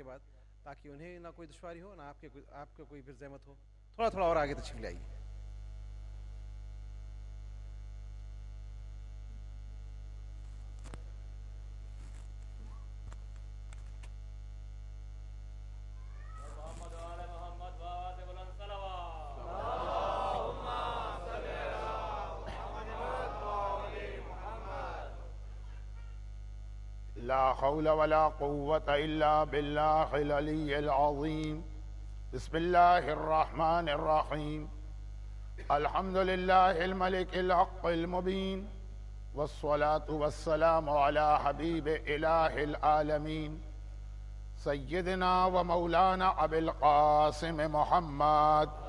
کے بعد، تاکہ انہیں نہ کوئی دشواری ہو، نہ آپ کو کوئی پھر زحمت ہو. تھوڑا تھوڑا اور آگے تشریف لائیے. لا حول ولا قوة إلا بالله العلي العظيم. بسم الله الرحمن الرحيم. الحمد لله الملك الحق المبين، والصلاة والسلام على حبيب إله العالمين سيدنا ومولانا أبي القاسم محمد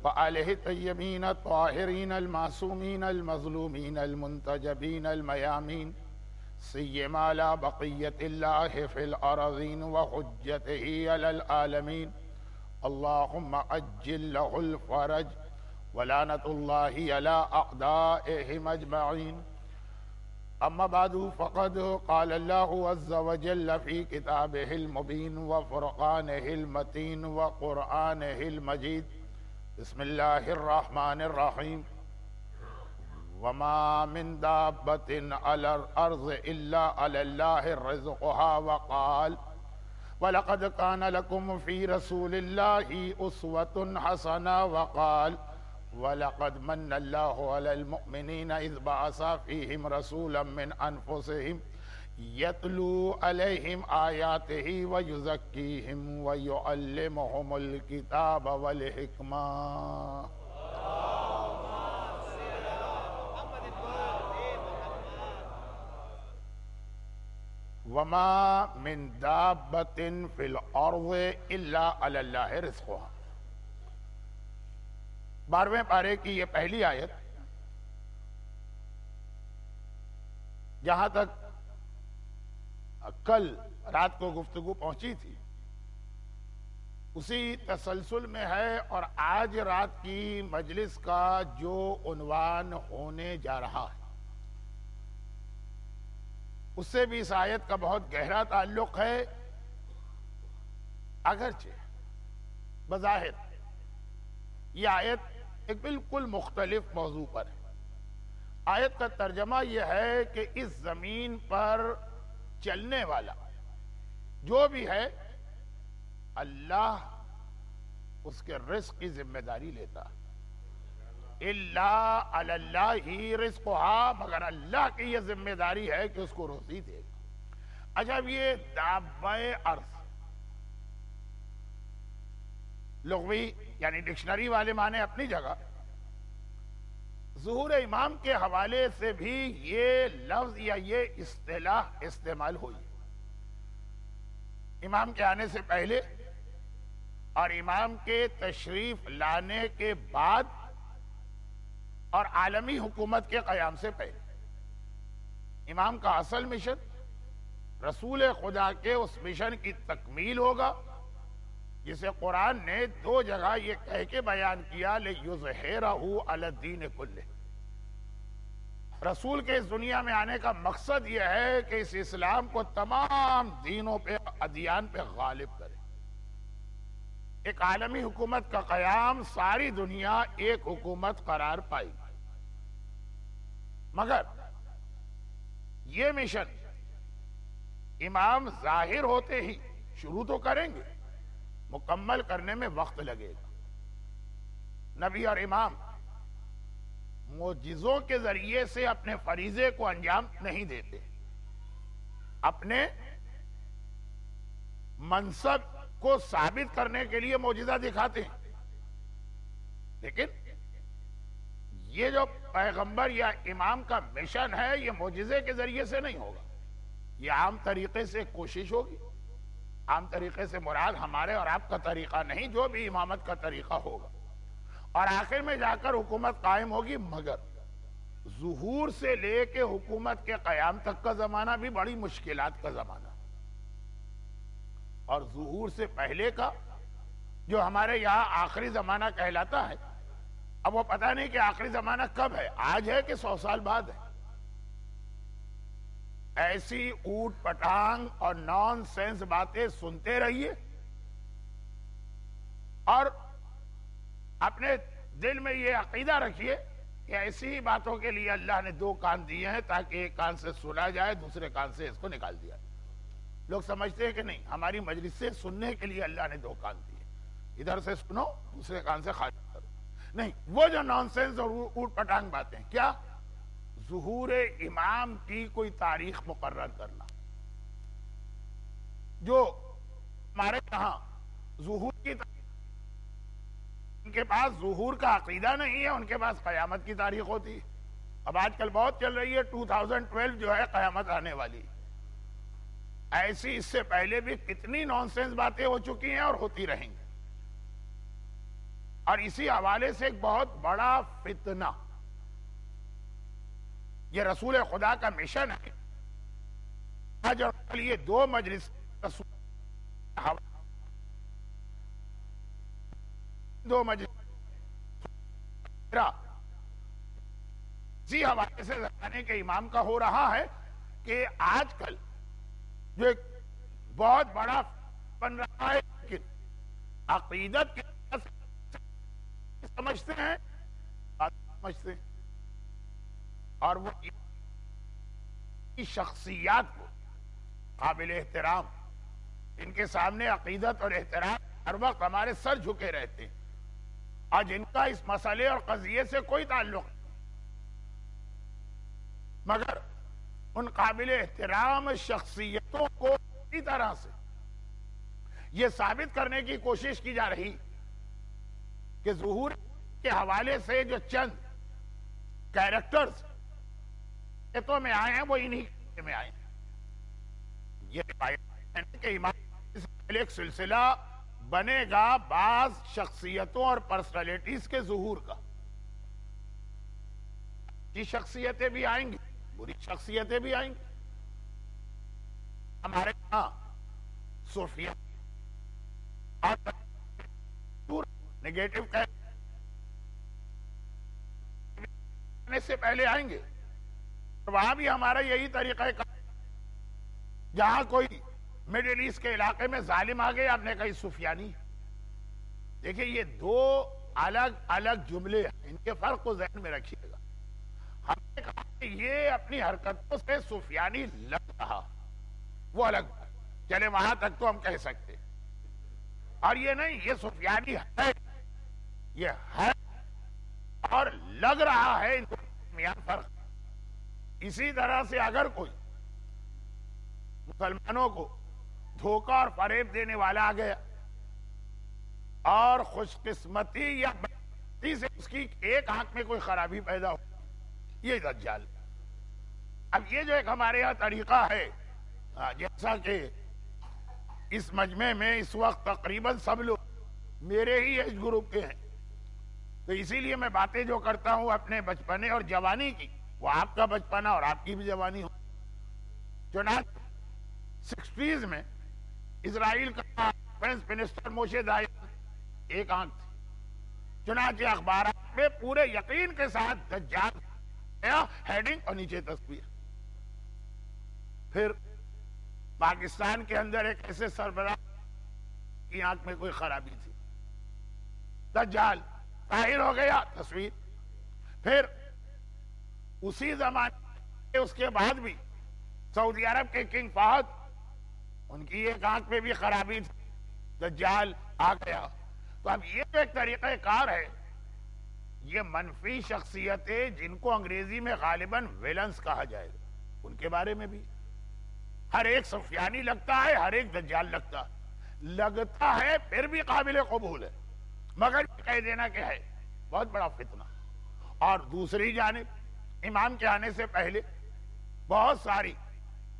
وآله الطيبين الطاهرين المعصومين المظلومين المنتجبين الميامين، سيما لا بقية الله في الأرضين وحجته على العالمين. اللهم عجل له الفرج، ولعنة الله على أعدائهم أجمعين. أما بعد، فقد قال الله عز وجل في كتابه المبين وفرقانه المتين وقرآنه المجيد. بسم الله الرحمن الرحيم. وما من دابة على الأرض إلا على الله رزقها. وقال: ولقد كان لكم في رسول الله أسوة حسنة. وقال: ولقد من الله على المؤمنين إذ بعث فيهم رسولا من أنفسهم يتلو عليهم آياته ويزكيهم ويعلمهم الكتاب والحكمة. وما من دابة في الأرض إلا على الله رزقها. 12ویں پارے کی یہ پہلی آیت، جہاں تک کل رات کو گفتگو پہنچی تھی اسی تسلسل میں ہے، اور آج رات کی مجلس کا جو عنوان ہونے جا رہا ہے اس سے بھی اس آیت کا بہت گہرا تعلق ہے. اگرچہ بظاہر یہ آیت ایک بالکل مختلف موضوع پر ہے. آیت کا ترجمہ یہ ہے کہ اس زمین پر چلنے والا جو بھی ہے اللہ اس کے رزق کی ذمہ داری لیتا. اللہ علی اللہ ہی رزقها، مگر اللہ کی یہ ذمہ داری ہے کہ اس کو روزی دے گا. اچھا، یہ دابہ ارض لغوی یعنی ڈکشنری والے معنی اپنی جگہ، ظہور امام کے حوالے سے بھی یہ لفظ یا یہ اصطلاح استعمال ہوئی. امام کے آنے سے پہلے اور امام کے تشریف لانے کے بعد اور عالمی حکومت کے قیام سے پہلے. امام کا اصل مشن رسول خدا کے اس مشن کی تکمیل ہوگا جسے قرآن نے 2 جگہ یہ کہہ کے بیان کیا لِيُظْهِرَهُ عَلَى الدِّينِ كُلِّهِ. رسول کے اس دنیا میں آنے کا مقصد یہ ہے کہ اس اسلام کو تمام دینوں پہ، ادیان پہ غالب کرے. ایک عالمی حکومت کا قیام، ساری دنیا ایک حکومت قرار پائی. مگر یہ مشن امام ظاہر ہوتے ہی شروع تو کریں گے، مکمل کرنے میں وقت لگے گا. نبی اور امام معجزوں کے ذریعے سے اپنے فریضے کو انجام نہیں دیتے، اپنے منصب کو ثابت کرنے کے لیے معجزہ دکھاتے ہیں. لیکن یہ جو پیغمبر یا امام کا مشن ہے یہ معجزے کے ذریعے سے نہیں ہوگا، یہ عام طریقے سے کوشش ہوگی. عام طریقے سے مراد ہمارے اور آپ کا طریقہ نہیں، جو بھی امامت کا طریقہ ہوگا، اور آخر میں جا کر حکومت قائم ہوگی. مگر ظہور سے لے کے حکومت کے قیام تک کا زمانہ بھی بڑی مشکلات کا زمانہ، اور ظہور سے پہلے کا جو ہمارے یہاں آخری زمانہ کہلاتا ہے، اب وہ پتہ نہیں کہ آخری زمانہ کب ہے، آج ہے کہ 100 سال بعد ہے. ایسی اوٹ پٹانگ اور نان سینس باتیں سنتے رہیے اور اپنے دل میں یہ عقیدہ رکھیے کہ ایسی ہی باتوں کے لیے اللہ نے دو کان دیے ہیں تاکہ ایک کان سے سنا جائے دوسرے کان سے اس کو نکال دیا. لوگ سمجھتے ہیں کہ نہیں ہماری مجلس سے سننے کے لیے اللہ نے دو کان دیے, ادھر سے سنو دوسرے کان سے خارج کرو. نہیں, وہ جو نان سینس اور اوٹ پٹانگ باتیں, کیا ظہور امام کی کوئی تاریخ مقرر کرنا, جو ہمارے یہاں ظہور کی ان کے پاس ظہور کا عقیدہ نہیں ہے, ان کے پاس قیامت کی تاریخ ہوتی ہے. اب آج کل بہت چل رہی ہے 2012 جو ہے قیامت آنے والی. ایسی اس سے پہلے بھی کتنی نان سینس باتیں ہو چکی ہیں اور ہوتی رہیں گی. اور اسی حوالے سے ایک بہت بڑا فتنہ, یہ رسول خدا کا مشن ہے. آج اور کل یہ دو مجلس اسی حوالے سے زمانے کے امام کا ہو رہا ہے کہ آج کل جو ایک بہت بڑا بن رہا ہے کہ عقیدت کے سمجھتے ہیں اور وہ شخصیات کو قابل احترام, ان کے سامنے عقیدت اور احترام ہر وقت ہمارے سر جھکے رہتے ہیں, اور جن کا اس مسئلے اور قضیے سے کوئی تعلق نہیں, مگر ان قابل احترام شخصیتوں کو اسی طرح سے یہ ثابت کرنے کی کوشش کی جا رہی کہ ظہور کے حوالے سے جو چند کیریکٹرز تو میں آئے ہیں وہ انہی میں آئے ہیں. یہ کہ امام سے ایک سلسلہ بنے گا بعض شخصیتوں اور پرسنالٹیز کے ظہور کا. اچھی شخصیتیں بھی آئیں گی, بری شخصیتیں بھی آئیں گی. ہمارے یہاں صوفیہ اور نیگیٹو کہنے سے پہلے آئیں گے. وہاں بھی ہمارا یہی طریقہ ہے, جہاں کوئی میڈل ایسٹ کے علاقے میں ظالم آ گئے آپ نے کہی سفیانی. دیکھیں یہ دو الگ الگ جملے ہیں, ان کے فرق کو ذہن میں رکھیے گا. ہم نے کہا کہ یہ اپنی حرکتوں سے سفیانی لگ رہا, وہ الگ چلے وہاں تک تو ہم کہہ سکتے, اور یہ نہیں یہ سفیانی ہے, یہ ہے اور لگ رہا ہے, ان کے درمیان فرق. اسی طرح سے اگر کوئی مسلمانوں کو دھوکہ اور فریب دینے والا آ گیا اور خوش قسمتی یا بدقسمتی سے اس کی ایک آنکھ میں کوئی خرابی پیدا ہو, یہ دجال. اب یہ جو ایک ہمارے یہاں طریقہ ہے, جیسا کہ اس مجمع میں اس وقت تقریباً سب لوگ میرے ہی ایج گروپ کے ہیں, تو اسی لیے میں باتیں جو کرتا ہوں اپنے بچپنے اور جوانی کی, وہ آپ کا بچپنا اور آپ کی بھی جوانی ہو. چنانچہ 60s میں اسرائیل کا ڈیفنس منسٹر موشے دایان ایک آنکھ تھی. چنانچہ اخبارات میں پورے یقین کے ساتھ دجال ہیڈنگ اور نیچے تصویر. پھر پاکستان کے اندر ایک ایسے سربراہ کی آنکھ میں کوئی خرابی تھی, دجال ظاہر ہو گیا, تصویر. پھر اسی زمانے اس کے بعد بھی سعودی عرب کے کنگ فہد, ان کی ایک آنکھ میں بھی خرابی تھی, دجال آ گیا. تو اب یہ جو ایک طریقہ کار ہے, یہ منفی شخصیتیں جن کو انگریزی میں غالباً ویلنس کہا جائے گا, ان کے بارے میں بھی ہر ایک سفیانی لگتا ہے, ہر ایک دجال لگتا ہے, پھر بھی قابل قبول ہے, مگر کہہ دینا کہ ہے بہت بڑا فتنہ. اور دوسری جانب امام کے آنے سے پہلے بہت ساری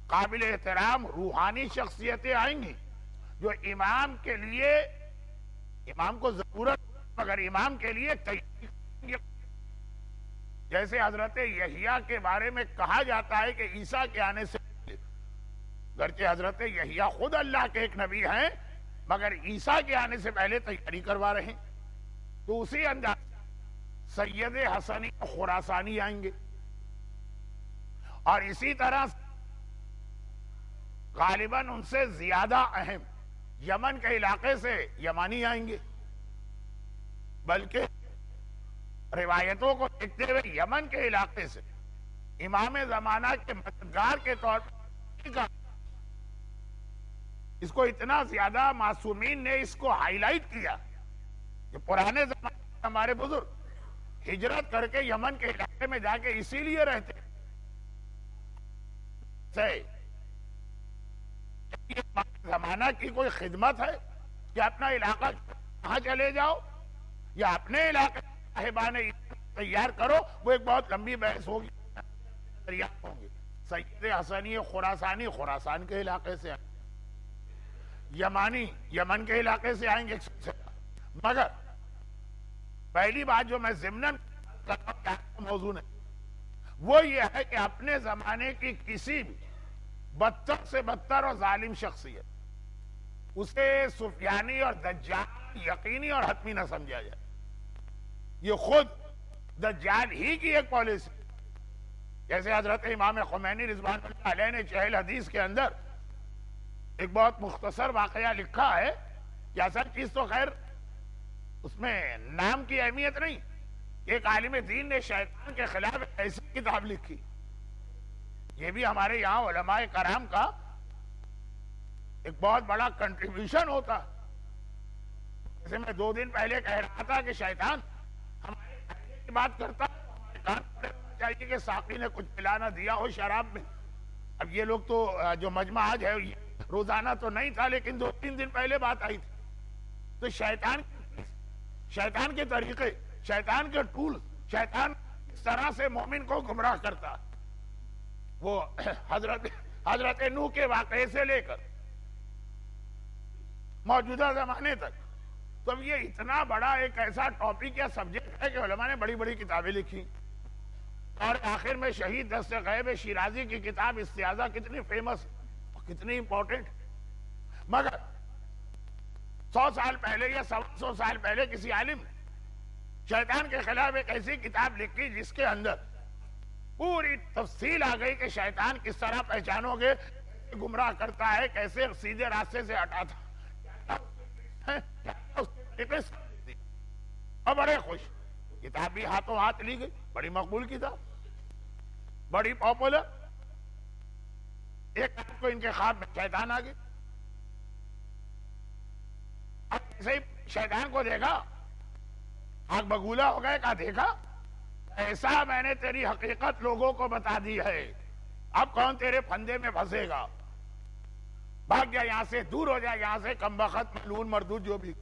قابل احترام روحانی شخصیتیں آئیں گی جو امام کے لیے, امام کو ضرورت مگر امام کے لیے تیاری. جیسے حضرت یحییٰ کے بارے میں کہا جاتا ہے کہ عیسیٰ کے آنے سے پہلے, گرچہ حضرت یحییٰ خود اللہ کے ایک نبی ہیں مگر عیسیٰ کے آنے سے پہلے تیاری کروا رہے ہیں. تو اسی انداز سید حسنی خراسانی آئیں گے, اور اسی طرح غالباً ان سے زیادہ اہم یمن کے علاقے سے یمانی آئیں گے، بلکہ روایتوں کو دیکھتے ہوئے یمن کے علاقے سے امام زمانہ کے مددگار کے طور پر اس کو اتنا زیادہ معصومین نے اس کو ہائی لائٹ کیا کہ پرانے زمانے میں ہمارے بزرگ ہجرت کر کے یمن کے علاقے میں جا کے اسی لیے رہتے زمانہ کی کوئی خدمت ہے کہ اپنا علاقہ کہاں چلے جاؤ یا اپنے علاقے صاحبان تیار کرو، وہ ایک بہت لمبی بحث ہوگی، دریافت ہوں گے۔ سید حسنی خراسانی خراسان کے علاقے سے یمانی یمن کے علاقے سے آئیں گے، مگر پہلی بات جو میں ضمناً موضوع ہے وہ یہ ہے کہ اپنے زمانے کی کسی بھی بدتر سے بدتر اور ظالم شخصیت اسے سفیانی اور دجال یقینی اور حتمی نہ سمجھا جائے۔ یہ خود دجال ہی کی ایک پالیسی، جیسے حضرت امام خمینی رضوان اللہ علیہ نے چہل حدیث کے اندر ایک بہت مختصر واقعہ لکھا ہے کہ اصل چیز تو خیر اس میں نام کی اہمیت نہیں، ایک عالم دین نے شیطان کے خلاف ایسی کتاب لکھی۔ یہ بھی ہمارے یہاں علماء کرام کا ایک بہت بڑا کنٹریبیوشن ہوتا۔ جیسے میں 2 دن پہلے کہہ رہا تھا کہ شیطان ہمارے فائدے کی بات کرتا چاہیے کہ ساقی نے کچھ پلا نہ دیا ہو شراب میں۔ اب یہ لوگ تو جو مجمع آج ہے روزانہ تو نہیں تھا، لیکن 2-3 دن پہلے بات آئی تھی۔ تو شیطان کے طریقے، شیطان کے ٹول، شیطان اس طرح سے مومن کو گمراہ کرتا، وہ حضرت نوح کے واقعے سے لے کر موجودہ زمانے تک۔ تو اب یہ اتنا بڑا ایک ایسا ٹاپک یا سبجیکٹ ہے کہ علماء نے بڑی بڑی کتابیں لکھی، اور آخر میں شہید دست غیب شیرازی کی کتاب استیاذہ کتنی فیمس اور کتنی امپورٹنٹ، مگر 100 سال پہلے یا 100 سال پہلے کسی عالم نے شیطان کے خلاف ایک ایسی کتاب لکھی جس کے اندر پوری تفصیل آ گئی کہ شیطان کس طرح پہچانو گے، گمراہ کرتا ہے، کیسے سیدھے راستے سے ہٹاتا، اور بڑے خوش۔ کتاب بھی ہاتھوں ہاتھ لی گئی، بڑی مقبول کتاب، بڑی پاپولر۔ ایک رات کو ان کے خواب میں شیطان آ گئے، اب ایسے ہی شیطان کو دیکھا، آنکھ بگولا ہو گئے، کہا دیکھا ایسا میں نے تیری حقیقت لوگوں کو بتا دی ہے، اب کون تیرے پھندے میں پھنسے گا، بھاگ جا یہاں سے، دور ہو جا یہاں سے، کم بخت ملعون مردود جو بھی۔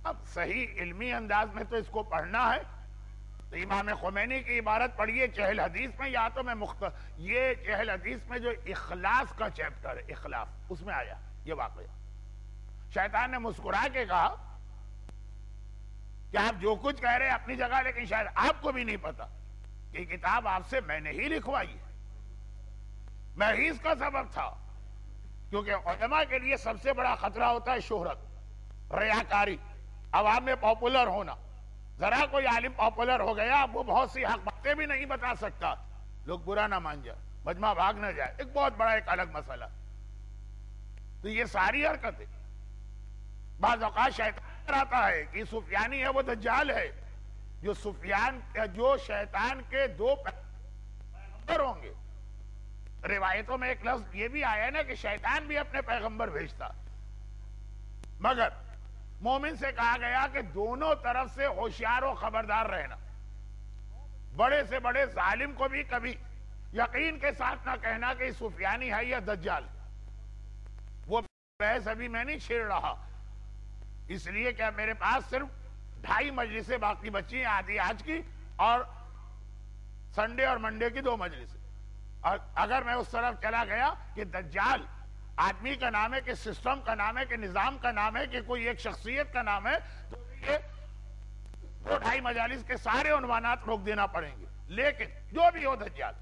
اب صحیح علمی انداز میں تو اس کو پڑھنا ہے تو امام خمینی کی عبارت پڑھیے چہل حدیث میں، یا تو میں یہ چہل حدیث میں جو اخلاص کا چیپٹر ہے، اخلاص، اس میں آیا یہ واقعہ۔ شیطان نے مسکرا کے کہا کہ آپ جو کچھ کہہ رہے ہیں اپنی جگہ، لیکن شاید آپ کو بھی نہیں پتا کہ یہ کتاب آپ سے میں نے ہی لکھوائی ہے، میں ہی اس کا سبب تھا۔ کیونکہ علماء کے لیے سب سے بڑا خطرہ ہوتا ہے شہرت، ریاکاری، عوام میں پاپولر ہونا۔ ذرا کوئی عالم پاپولر ہو گیا، وہ بہت سی حق باتیں بھی نہیں بتا سکتا، لوگ برا نہ مان جائے، مجمع بھاگ نہ جائے، ایک بہت بڑا ایک الگ مسئلہ۔ تو یہ ساری حرکتیں بعض اوقات شیطان آتا ہے کہ سفیانی ہے وہ دجال ہے، جو شیطان کے 2 پیغمبر ہوں گے۔ روایتوں میں ایک لفظ یہ بھی آیا ہے نا کہ شیطان بھی اپنے پیغمبر بھیجتا، مگر مومن سے کہا گیا کہ دونوں طرف سے ہوشیار و خبردار رہنا، بڑے سے بڑے ظالم کو بھی کبھی یقین کے ساتھ نہ کہنا کہ سفیانی ہے یا دجال۔ وہ بحث ابھی میں نہیں چھیڑ رہا، اس لیے کہ میرے پاس صرف 2.5 مجلسیں باقی بچی ہیں، آدھی آج کی اور سنڈے اور منڈے کی 2 مجلسیں۔ اور اگر میں اس طرف چلا گیا کہ دجال آدمی کا نام ہے کہ سسٹم کا نام ہے کہ نظام کا نام ہے کہ کوئی ایک شخصیت کا نام ہے، تو یہ 2.5 مجالس کے سارے عنوانات روک دینا پڑیں گے۔ لیکن جو بھی ہو دجال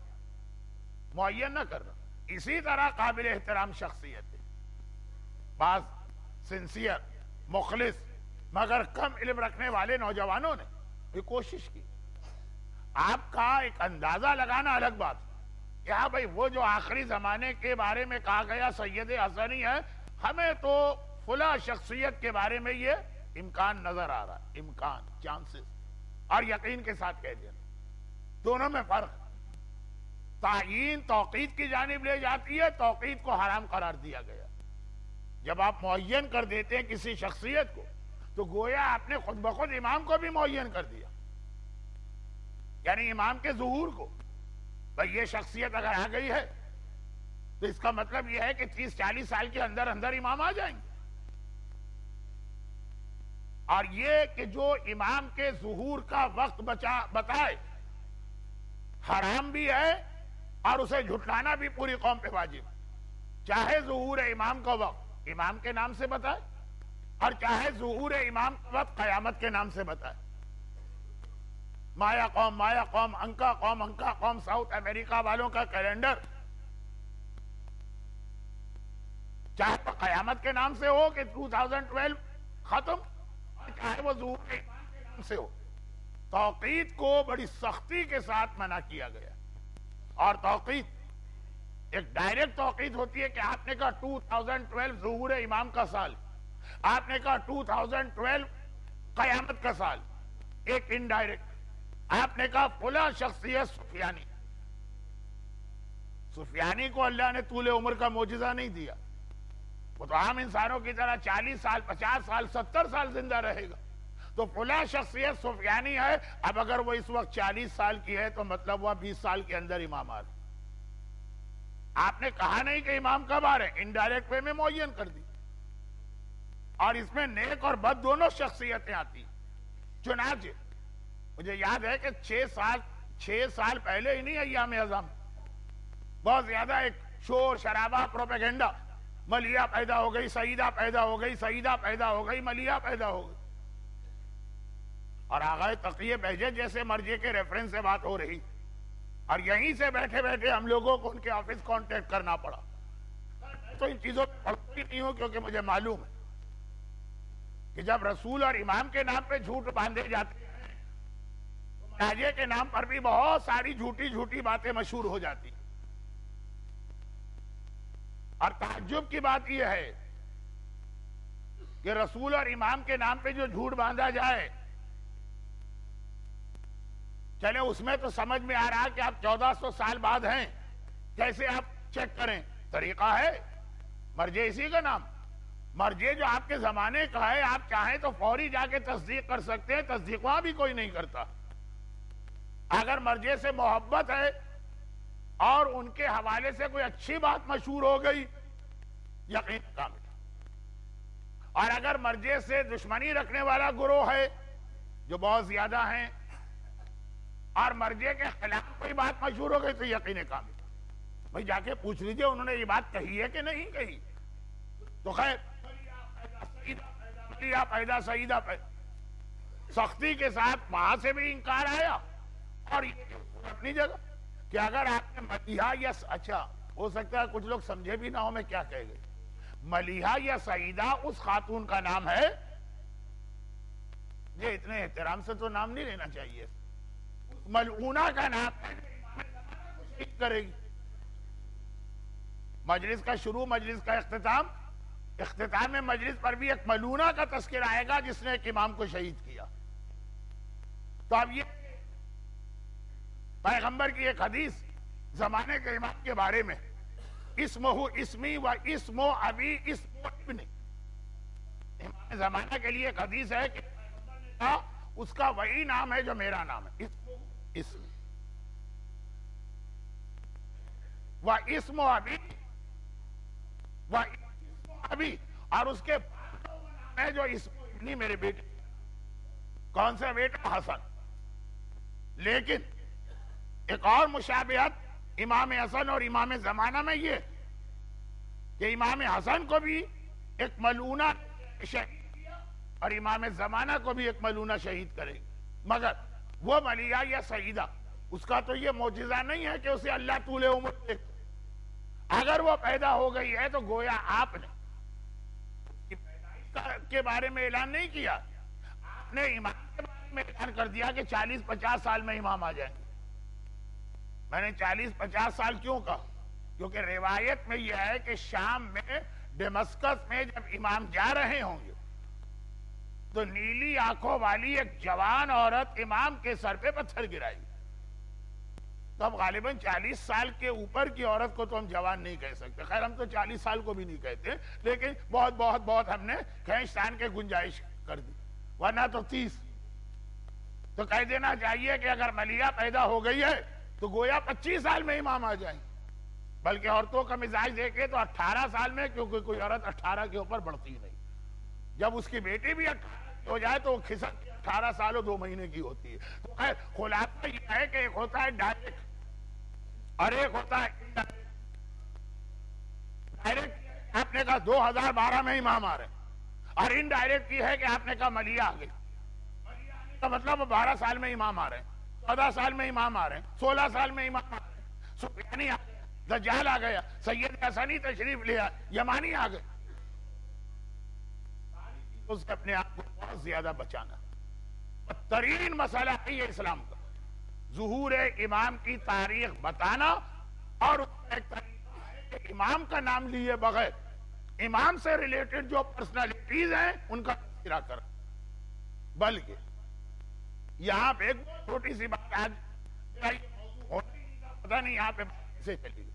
معین نہ کرنا۔ اسی طرح قابل احترام شخصیت ہے، بعض سنسیئر، مخلص مگر کم علم رکھنے والے نوجوانوں نے یہ کوشش کی۔ آپ کا ایک اندازہ لگانا الگ بات، کہ ہاں بھائی وہ جو آخری زمانے کے بارے میں کہا گیا سید حسنی ہے، ہمیں تو فلاں شخصیت کے بارے میں یہ امکان نظر آ رہا ہے، امکان، چانسز، اور یقین کے ساتھ کہہ دینا، دونوں میں فرق۔ تعیین توقید کی جانب لے جاتی ہے، توقید کو حرام قرار دیا گیا۔ جب آپ معین کر دیتے ہیں کسی شخصیت کو تو گویا آپ نے خود بخود امام کو بھی معین کر دیا، یعنی امام کے ظہور کو، بھئی یہ شخصیت اگر آ گئی ہے تو اس کا مطلب یہ ہے کہ 30-40 سال کے اندر اندر امام آ جائیں گے۔ اور یہ کہ جو امام کے ظہور کا وقت بتائے حرام بھی ہے، اور اسے جھٹلانا بھی پوری قوم پہ واجب، چاہے ظہور امام کا وقت امام کے نام سے بتائے، اور چاہے ظہور امام کا وقت قیامت کے نام سے بتائے۔ مایا قوم، انکا قوم، ساؤتھ امریکہ والوں کا کیلنڈر، چاہے وہ قیامت کے نام سے ہو کہ 2012 ختم، چاہے وہ ظہور امام کے نام سے ہو، توقید کو بڑی سختی کے ساتھ منع کیا گیا۔ اور توقید ایک ڈائریکٹ توقید ہوتی ہے کہ آپ نے کہا 2012 ظہور امام کا سال، آپ نے کہا 2012 قیامت کا سال، ایک انڈائریکٹ آپ نے کہا فلاں شخصیت سفیانی کو اللہ نے طول عمر کا معجزہ نہیں دیا، وہ تو عام انسانوں کی طرح 40 سال 50 سال 70 سال زندہ رہے گا، تو فلاں شخصیت سفیانی ہے، اب اگر وہ اس وقت 40 سال کی ہے تو مطلب وہ 20 سال کے اندر امام آ رہے۔ آپ نے کہا نہیں کہ امام کب آ رہے، انڈائریکٹ وے میں معین کر دی، اور اس میں نیک اور بد دونوں شخصیتیں آتی۔ چنانچہ مجھے یاد ہے کہ 6 سال پہلے ہی نہیں ایام اعظم، بہت زیادہ ایک شور شرابہ پروپیگنڈا، ملیحہ پیدا ہو گئی، سیدہ پیدا ہو گئی، سیدہ پیدا ہو گئی، ملیحہ پیدا ہو گئی، اور آغائے تقیہ بہجت جیسے مرجع کے ریفرنس سے بات ہو رہی، اور یہیں سے بیٹھے بیٹھے ہم لوگوں کو ان کے آفس کانٹیکٹ کرنا پڑا۔ تو ان چیزوں پہ پڑھتی نہیں ہوں کیونکہ مجھے معلوم ہے کہ جب رسول اور امام کے نام پہ جھوٹ باندھے جاتے ہیں، راجے کے نام پر بھی بہت ساری جھوٹی باتیں مشہور ہو جاتی۔ اور تعجب کی بات یہ ہے کہ رسول اور امام کے نام پہ جو جھوٹ باندھا جائے، چلے اس میں تو سمجھ میں آ رہا کہ آپ 1400 سال بعد ہیں، کیسے آپ چیک کریں، طریقہ ہے، مرجع اسی کا نام، مرجع جو آپ کے زمانے کا ہے، آپ چاہیں تو فوری جا کے تصدیق کر سکتے ہیں، تصدیق وہاں بھی کوئی نہیں کرتا۔ اگر مرجع سے محبت ہے اور ان کے حوالے سے کوئی اچھی بات مشہور ہو گئی، یقین کامل۔ اور اگر مرجع سے دشمنی رکھنے والا گروہ ہے جو بہت زیادہ ہیں، اور مرجع کے خلاف کوئی بات مشہور ہو گئی تو یقین کامل۔ بھئی جا کے پوچھ لیجئے انہوں نے یہ بات کہی ہے کہ نہیں کہی، تو خیر پیدا سیدہ پیدا، سختی کے ساتھ وہاں سے بھی انکار آیا، اور اپنی جگہ کہ اگر آپ نے ملیحہ یا اچھا ہو سکتا ہے کچھ لوگ سمجھے بھی نہ ہو میں کیا کہہ گئی، ملیحہ یا سیدہ اس خاتون کا نام ہے، یہ اتنے احترام سے تو نام نہیں لینا چاہیے، ملعونہ کا نام ہے، کرے گی مجلس کا شروع، مجلس کا اختتام میں مجلس پر بھی ایک ملعونہ کا تذکر آئے گا جس نے ایک امام کو شہید کیا۔ تو اب یہ پیغمبر کی ایک حدیث زمانے کے امام کے بارے میں، اسمہ اسمی و اسمہ ابی اسمہ ابنی، امام زمانہ کے لیے ایک حدیث ہے کہ اس کا وہی نام ہے جو میرا نام ہے، اسم و اسم ابی و ابی، اور اس کے نام ہے جو اسم ابنی میرے بیٹے، کون سا بیٹا؟ حسن۔ لیکن ایک اور مشابہت امام حسن اور امام زمانہ میں یہ کہ امام حسن کو بھی ایک ملعونہ شہید کیا اور امام زمانہ کو بھی ایک ملعونہ شہید کرے گی، مگر وہ ملیحہ یا سیدہ اس کا تو یہ معجزہ نہیں ہے کہ اسے اللہ طول عمر دے، اگر وہ پیدا ہو گئی ہے تو گویا آپ نے کے بارے میں اعلان نہیں کیا، آپ نے امام کے بارے میں اعلان کر دیا کہ 40-50 سال میں امام آ جائیں گے۔ میں نے 40-50 سال کیوں کہا؟ کیونکہ روایت میں یہ ہے کہ شام میں ڈیمسکس میں جب امام جا رہے ہوں گے تو نیلی آنکھوں والی ایک جوان عورت امام کے سر پہ پتھر گرائے گی. تو اب غالباً 40 سال کے اوپر کی عورت کو تو ہم جوان نہیں کہہ سکتے. خیر ہم تو 40 سال کو بھی نہیں کہتے, لیکن بہت بہت بہت ہم نے کھینچتان کے گنجائش کر دی, ورنہ تو 30. تو کہہ دینا چاہیے کہ اگر ملیحہ پیدا ہو گئی ہے تو گویا 25 سال میں امام آ جائیں. بلکہ عورتوں کا مزاج دیکھے تو 18 سال میں, کیونکہ کوئی عورت 18 کے اوپر بڑھتی نہیں. جب اس کی بیٹی بھی 18 ہو جائے تو وہ کھسک 18 سال اور 2 مہینے کی ہوتی ہے. تو خیر خلاصہ یہ ہے کہ ایک ہوتا ہے ڈائریکٹ اور ایک ہوتا ہے انڈائریکٹ. ڈائریکٹ آپ نے کہا 2012 میں امام آ رہے ہیں, اور انڈائریکٹ یہ ہے کہ آپ نے کہا ملیحہ آ گئی. ملیحہ آنے کا مطلب 12 سال میں امام آ رہے ہیں, 14 سال میں امام آ رہے ہیں, 16 سال میں امام آ رہے ہیں. سفیانی آ گیا, دجال آ گیا, سید حسنی تشریف لیا, یمانی آ گئے. اس سے اپنے آپ کو بہت زیادہ بچانا. بدترین مسئلہ ہے یہ اسلام کا, ظہور امام کی تاریخ بتانا, اور ایک طریقہ ہے کہ امام کا نام لیے بغیر امام سے ریلیٹڈ جو پرسنالٹیز ہیں ان کا تذکرہ کر. بلکہ یہاں پہ ایک چھوٹی سی بات آج پتہ نہیں یہاں پہ سے چلی گئی,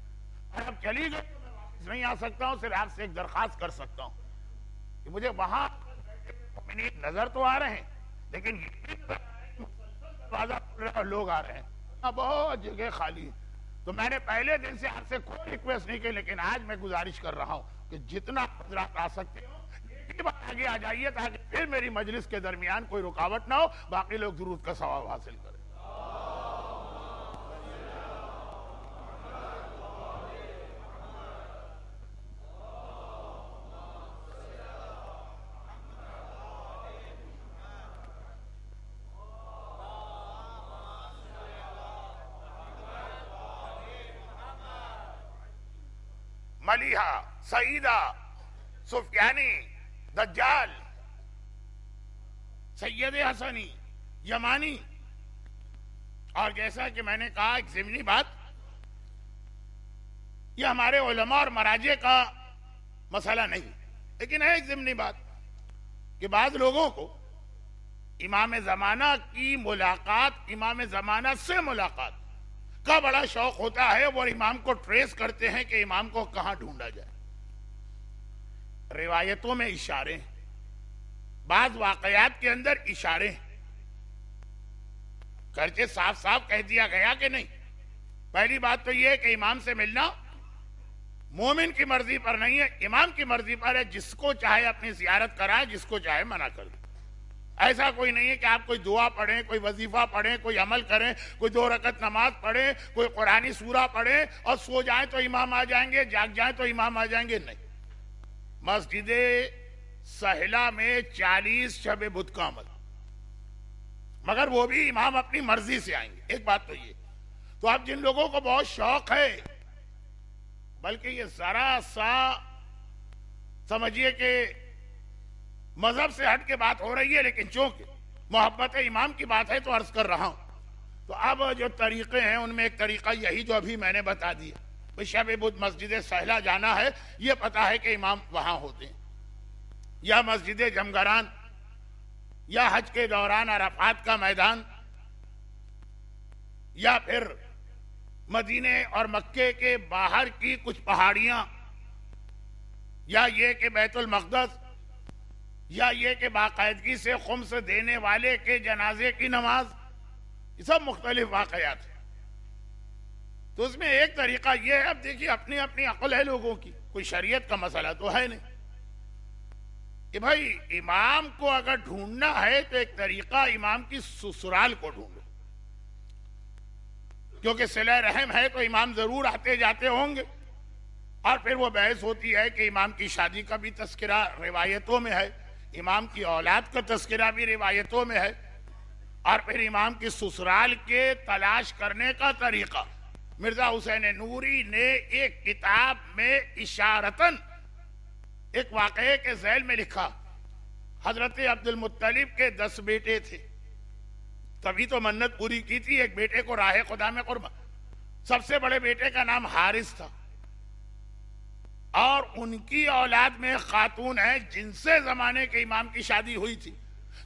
اور اب چلی گئی تو میں واپس نہیں آ سکتا ہوں. صرف آپ سے ایک درخواست کر سکتا ہوں کہ مجھے وہاں نظر تو آ رہے ہیں, لیکن لوگ آ رہے ہیں, بہت جگہ خالی ہے. تو میں نے پہلے دن سے آپ سے کوئی ریکویسٹ نہیں کی, لیکن آج میں گزارش کر رہا ہوں کہ جتنا حضرات آ سکتے ہو آگے آ جائیے, تاکہ پھر میری مجلس کے درمیان کوئی رکاوٹ نہ ہو, باقی لوگ درود کا ثواب حاصل کریں. ملیحہ, سعیدہ, سفیانی, دجال, سید حسنی, یمانی. اور جیسا کہ میں نے کہا ایک ضمنی بات, یہ ہمارے علماء اور مراجع کا مسئلہ نہیں, لیکن ہے ایک ضمنی بات کہ بعض لوگوں کو امام زمانہ کی ملاقات, امام زمانہ سے ملاقات کا بڑا شوق ہوتا ہے. وہ امام کو ٹریس کرتے ہیں کہ امام کو کہاں ڈھونڈا جائے. روایتوں میں اشارے ہیں, بعض واقعات کے اندر اشارے ہیں, گرچہ صاف صاف کہہ دیا گیا کہ نہیں. پہلی بات تو یہ ہے کہ امام سے ملنا مومن کی مرضی پر نہیں ہے, امام کی مرضی پر ہے. جس کو چاہے اپنی زیارت کرائے, جس کو چاہے منع کر دے. ایسا کوئی نہیں ہے کہ آپ کوئی دعا پڑھیں, کوئی وظیفہ پڑھیں, کوئی عمل کریں, کوئی 2 رکعت نماز پڑھیں, کوئی قرآنی سورہ پڑھیں اور سو جائیں تو امام آ جائیں گے, جاگ جائیں تو امام آ جائیں گے. نہیں. مسجد سہلہ میں 40 شب بدھ کا عمل, مگر وہ بھی امام اپنی مرضی سے آئیں گے. ایک بات تو یہ. تو اب جن لوگوں کو بہت شوق ہے, بلکہ یہ ذرا سا سمجھیے کہ مذہب سے ہٹ کے بات ہو رہی ہے, لیکن چونکہ محبت امام کی بات ہے تو عرض کر رہا ہوں. تو اب جو طریقے ہیں ان میں ایک طریقہ یہی جو ابھی میں نے بتا دیا, شب بدھ مسجد سہلہ جانا ہے, یہ پتا ہے کہ امام وہاں ہوتے ہیں, یا مسجد جمگران, یا حج کے دوران عرفات کا میدان, یا پھر مدینے اور مکے کے باہر کی کچھ پہاڑیاں, یا یہ کہ بیت المقدس, یا یہ کہ باقاعدگی سے خمس دینے والے کے جنازے کی نماز. یہ سب مختلف واقعات ہیں. تو اس میں ایک طریقہ یہ ہے, اب دیکھیے اپنی اپنی عقل ہے لوگوں کی, کوئی شریعت کا مسئلہ تو ہے نہیں کہ بھائی امام کو اگر ڈھونڈنا ہے تو ایک طریقہ امام کی سسرال کو ڈھونڈو, کیونکہ صلہ رحم ہے تو امام ضرور آتے جاتے ہوں گے. اور پھر وہ بحث ہوتی ہے کہ امام کی شادی کا بھی تذکرہ روایتوں میں ہے, امام کی اولاد کا تذکرہ بھی روایتوں میں ہے, اور پھر امام کی سسرال کے تلاش کرنے کا طریقہ. مرزا حسین نوری نے ایک کتاب میں اشارتاً ایک واقعے کے ذیل میں لکھا, حضرت عبد المطلب کے 10 بیٹے تھے, تبھی تو منت پوری کی تھی ایک بیٹے کو راہ خدا میں قربان. سب سے بڑے بیٹے کا نام حارث تھا، اور ان کی اولاد میں خاتون ہے جن سے زمانے کے امام کی شادی ہوئی تھی.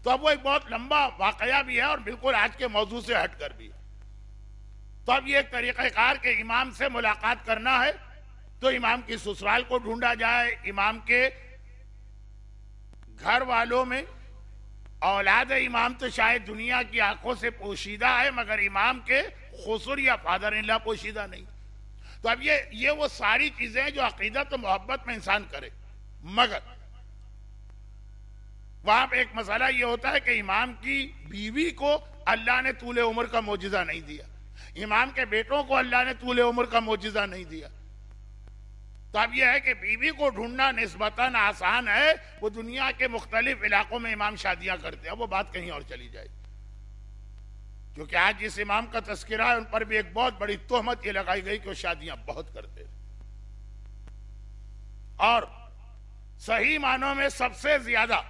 تو اب وہ ایک بہت لمبا واقعہ بھی ہے اور بالکل آج کے موضوع سے ہٹ کر بھی ہے. تو اب یہ ایک طریقہ کار کہ امام سے ملاقات کرنا ہے تو امام کی سسرال کو ڈھونڈا جائے. امام کے گھر والوں میں اولاد امام تو شاید دنیا کی آنکھوں سے پوشیدہ ہے، مگر امام کے خسر یا فادر ان لا پوشیدہ نہیں. تو اب یہ وہ ساری چیزیں جو عقیدت و محبت میں انسان کرے. مگر وہاں پہ ایک مسئلہ یہ ہوتا ہے کہ امام کی بیوی کو اللہ نے طول عمر کا معجزہ نہیں دیا، امام کے بیٹوں کو اللہ نے طول عمر کا معجزہ نہیں دیا. تو اب یہ ہے کہ بیوی کو ڈھونڈنا نسبتاً آسان ہے. وہ دنیا کے مختلف علاقوں میں امام شادیاں کرتے ہیں، وہ بات کہیں اور چلی جائے. کیونکہ آج جس امام کا تذکرہ ہے ان پر بھی ایک بہت بڑی تہمت یہ لگائی گئی کہ وہ شادیاں بہت کرتے ہیں. اور صحیح معنوں میں سب سے زیادہ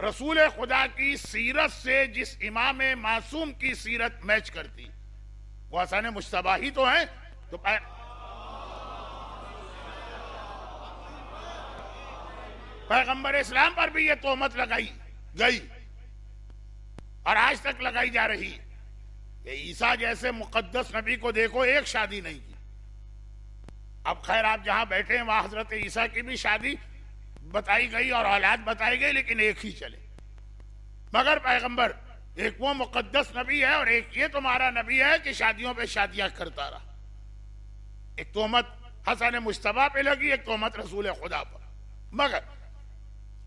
رسول خدا کی سیرت سے جس امام معصوم کی سیرت میچ کرتی وہ حسن مجتبی ہی تو ہیں. تو پیغمبر اسلام پر بھی یہ تہمت لگائی گئی اور آج تک لگائی جا رہی ہے کہ عیسیٰ جیسے مقدس نبی کو دیکھو ایک شادی نہیں کی. اب خیر آپ جہاں بیٹھے ہیں وہاں حضرت عیسیٰ کی بھی شادی بتائی گئی اور اولاد بتائی گئی، لیکن ایک ہی چلے. مگر پیغمبر ایک وہ مقدس نبی ہے اور ایک یہ تمہارا نبی ہے کہ شادیوں پہ شادیاں کرتا رہا. ایک تہمت حسن مجتبی پہ لگی، ایک تہمت رسول خدا پر. مگر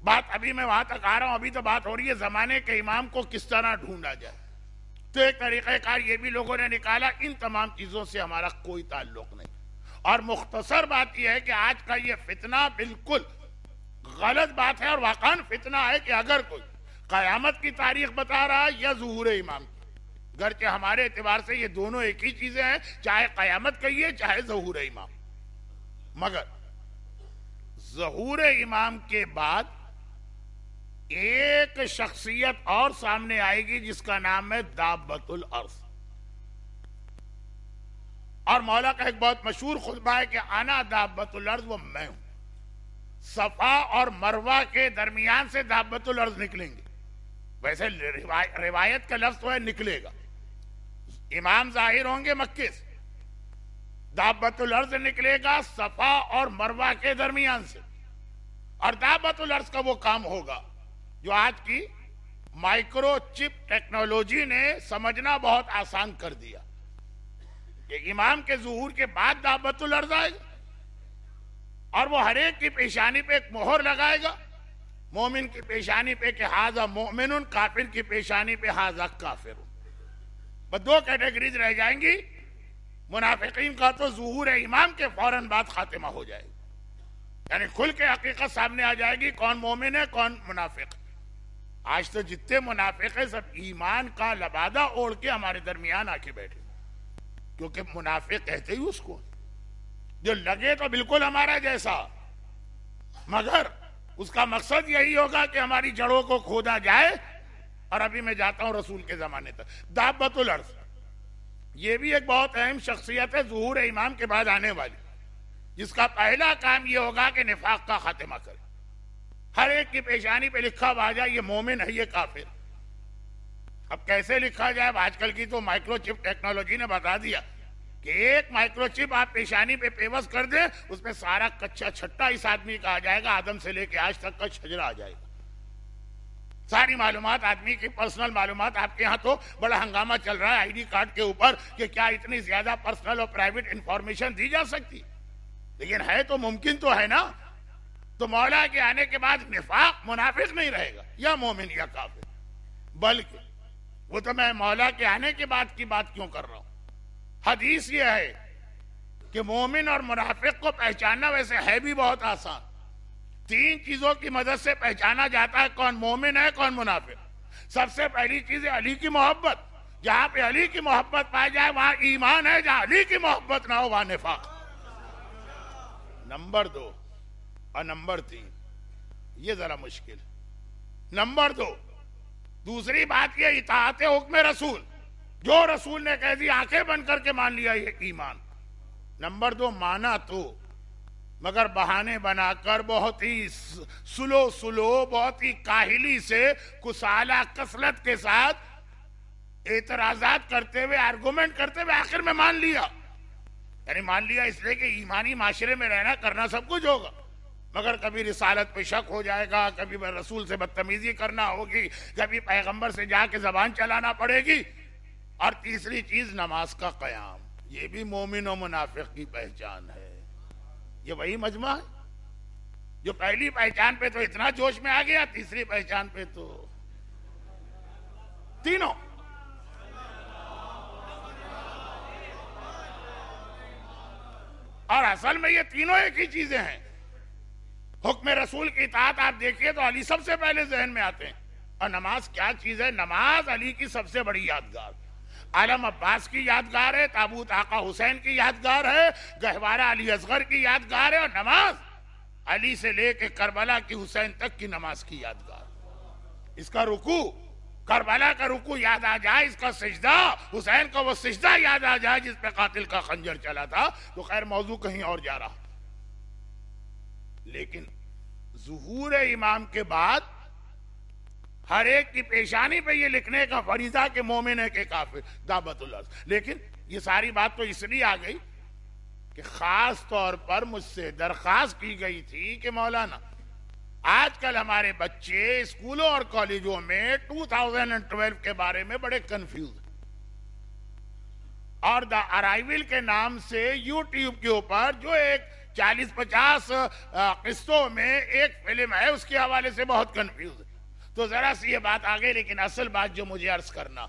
بات ابھی میں وہاں تک آ رہا ہوں، ابھی تو بات ہو رہی ہے زمانے کے امام کو کس طرح ڈھونڈا جائے. تو ایک طریقہ کار یہ بھی لوگوں نے نکالا. ان تمام چیزوں سے ہمارا کوئی تعلق نہیں. اور مختصر بات یہ ہے کہ آج کا یہ فتنہ بالکل غلط بات ہے اور واقعاً فتنہ ہے کہ اگر کوئی قیامت کی تاریخ بتا رہا ہے یا ظہور امام کی، گرچہ ہمارے اعتبار سے یہ دونوں ایک ہی چیزیں ہیں، چاہے قیامت کہیے چاہے ظہور امام. مگر ظہور امام کے بعد ایک شخصیت اور سامنے آئے گی جس کا نام ہے دابۃ الارض. اور مولا کا ایک بہت مشہور خطبہ ہے کہ انا دابۃ الارض، وہ میں ہوں. صفا اور مروہ کے درمیان سے دابۃ الارض نکلیں گے. ویسے روایت کا لفظ تو ہے نکلے گا. امام ظاہر ہوں گے مکے سے، دابۃ الارض نکلے گا صفا اور مروہ کے درمیان سے. اور دابۃ الارض کا وہ کام ہوگا جو آج کی مائکرو چپ ٹیکنالوجی نے سمجھنا بہت آسان کر دیا کہ امام کے ظہور کے بعد دابۃ الارض آئے گا اور وہ ہر ایک کی پیشانی پہ ایک مہر لگائے گا. مومن کی پیشانی پہ کہ ھذا مؤمن، کافر کی پیشانی پہ ھذا کافر. بس دو کیٹیگریز رہ جائیں گی. منافقین کا تو ظہور امام کے فوراً بعد خاتمہ ہو جائے گا، یعنی کھل کے حقیقت سامنے آ جائے گی کون مومن ہے کون منافق. آج تو جتنے منافق ہیں سب ایمان کا لبادہ اوڑھ کے ہمارے درمیان آ کے بیٹھے، کیونکہ منافق کہتے ہی اس کو جو لگے تو بالکل ہمارا جیسا، مگر اس کا مقصد یہی ہوگا کہ ہماری جڑوں کو کھودا جائے. اور ابھی میں جاتا ہوں رسول کے زمانے تک. دابۃ الارض یہ بھی ایک بہت اہم شخصیت ہے ظہور امام کے بعد آنے والی، جس کا پہلا کام یہ ہوگا کہ نفاق کا خاتمہ کرے. ہر ایک کی پیشانی پہ لکھا ہوا جائے یہ مومن ہے یہ کافر. اب کیسے لکھا جائے؟ آج کل کی تو مائکرو چپ ٹیکنالوجی نے بتا دیا کہ ایک مائکرو چپ آپ پیشانی پہ پیوست کر دیں، اس میں سارا کچا چھٹا اس آدمی کا آ جائے گا، آدم سے لے کے آج تک کا شجرہ آ جائے گا. ساری معلومات، آدمی کی پرسنل معلومات. آپ کے ہاں تو بڑا ہنگامہ چل رہا ہے آئی ڈی کارڈ کے اوپر کہ کیا اتنی زیادہ پرسنل اور پرائیویٹ انفارمیشن دی جا سکتی، لیکن ہے تو ممکن تو ہے نا. تو مولا کے آنے کے بعد نفاق منافق نہیں رہے گا یا مومن یا کافر، بلکہ وہ تو میں مولا کے آنے کے بعد کی بات کیوں کر رہا ہوں. حدیث یہ ہے کہ مومن اور منافق کو پہچاننا ویسے ہے بھی بہت آسان. 3 چیزوں کی مدد سے پہچانا جاتا ہے کون مومن ہے کون منافق. سب سے پہلی چیز ہے علی کی محبت. جہاں پہ علی کی محبت پائی جائے وہاں ایمان ہے، جہاں علی کی محبت نہ ہو وہاں نفاق. نمبر 2 اور نمبر 3 یہ ذرا مشکل. نمبر 2 دوسری بات یہ اطاعت حکم رسول. جو رسول نے کہہ دی آنکھیں بند کر کے مان لیا یہ ایمان. نمبر 2 مانا تو، مگر بہانے بنا کر بہت ہی سلو بہت ہی کاہلی سے کسالہ کثرت کے ساتھ اعتراضات کرتے ہوئے آرگومنٹ کرتے ہوئے آخر میں مان لیا. یعنی مان لیا اس لیے کہ ایمانی معاشرے میں رہنا کرنا سب کچھ ہوگا، مگر کبھی رسالت پہ شک ہو جائے گا، کبھی رسول سے بدتمیزی کرنا ہوگی، کبھی پیغمبر سے جا کے زبان چلانا پڑے گی. اور تیسری چیز نماز کا قیام، یہ بھی مومن و منافق کی پہچان ہے. یہ وہی مجمع ہے جو پہلی پہچان پہ تو اتنا جوش میں آ گیا، تیسری پہچان پہ تو تینوں. اور اصل میں یہ تینوں ایک ہی چیزیں ہیں. حکم رسول کی اطاعت آپ دیکھیے تو علی سب سے پہلے ذہن میں آتے ہیں. اور نماز کیا چیز ہے؟ نماز علی کی سب سے بڑی یادگار، عالم عباس کی یادگار ہے، تابوت آقا حسین کی یادگار ہے، گہوارہ علی اصغر کی یادگار ہے، اور نماز علی سے لے کے کربلا کی حسین تک کی نماز کی یادگار. اس کا رکوع، کربلا کا رکوع یاد آ جائے، اس کا سجدہ، حسین کا وہ سجدہ یاد آ جائے جس پہ قاتل کا خنجر چلا تھا، تو خیر موضوع کہیں اور جا رہا. لیکن ظہور امام کے بعد ہر ایک کی پیشانی پہ یہ لکھنے کا فریضہ کہ مومن ہے کہ کافر، دعوت الارض. لیکن یہ ساری بات تو اس لیے آ گئی کہ خاص طور پر مجھ سے درخواست کی گئی تھی کہ مولانا آج کل ہمارے بچے اسکولوں اور کالجوں میں 2012 کے بارے میں بڑے کنفیوز ہیں، اور دا ارائیول کے نام سے یوٹیوب کے اوپر جو ایک 40-50 قصوں میں ایک فلم ہے، اس کے حوالے سے بہت کنفیوز ہے. تو ذرا سی یہ بات آگے، لیکن اصل بات جو مجھے عرض کرنا،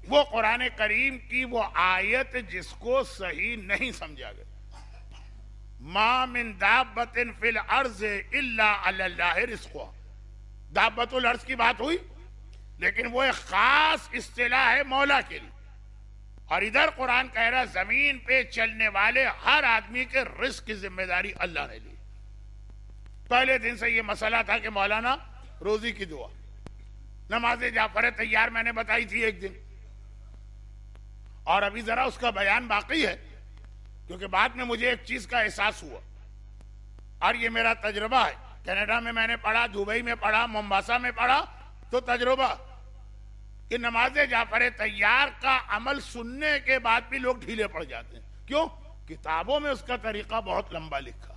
وہ قرآن کریم کی وہ آیت جس کو صحیح نہیں سمجھا گیا. ما من دابت فی الارض الا علی اللہ رزقها. دابت الارض کی بات ہوئی، لیکن وہ ایک خاص اصطلاح ہے مولا کے لیے. اور ادھر قرآن کہہ رہا زمین پہ چلنے والے ہر آدمی کے رزق کی ذمہ داری اللہ نے لی. پہلے دن سے یہ مسئلہ تھا کہ مولانا روزی کی دعا، نماز جعفر تیار میں نے بتائی تھی ایک دن، اور ابھی ذرا اس کا بیان باقی ہے، کیونکہ بعد میں مجھے ایک چیز کا احساس ہوا، اور یہ میرا تجربہ ہے. کینیڈا میں میں نے پڑھا، دبئی میں پڑھا، مومباسا میں پڑھا، تو تجربہ کہ نماز جعفر تیار کا عمل سننے کے بعد بھی لوگ ڈھیلے پڑ جاتے ہیں. کیوں؟ کتابوں میں اس کا طریقہ بہت لمبا لکھا.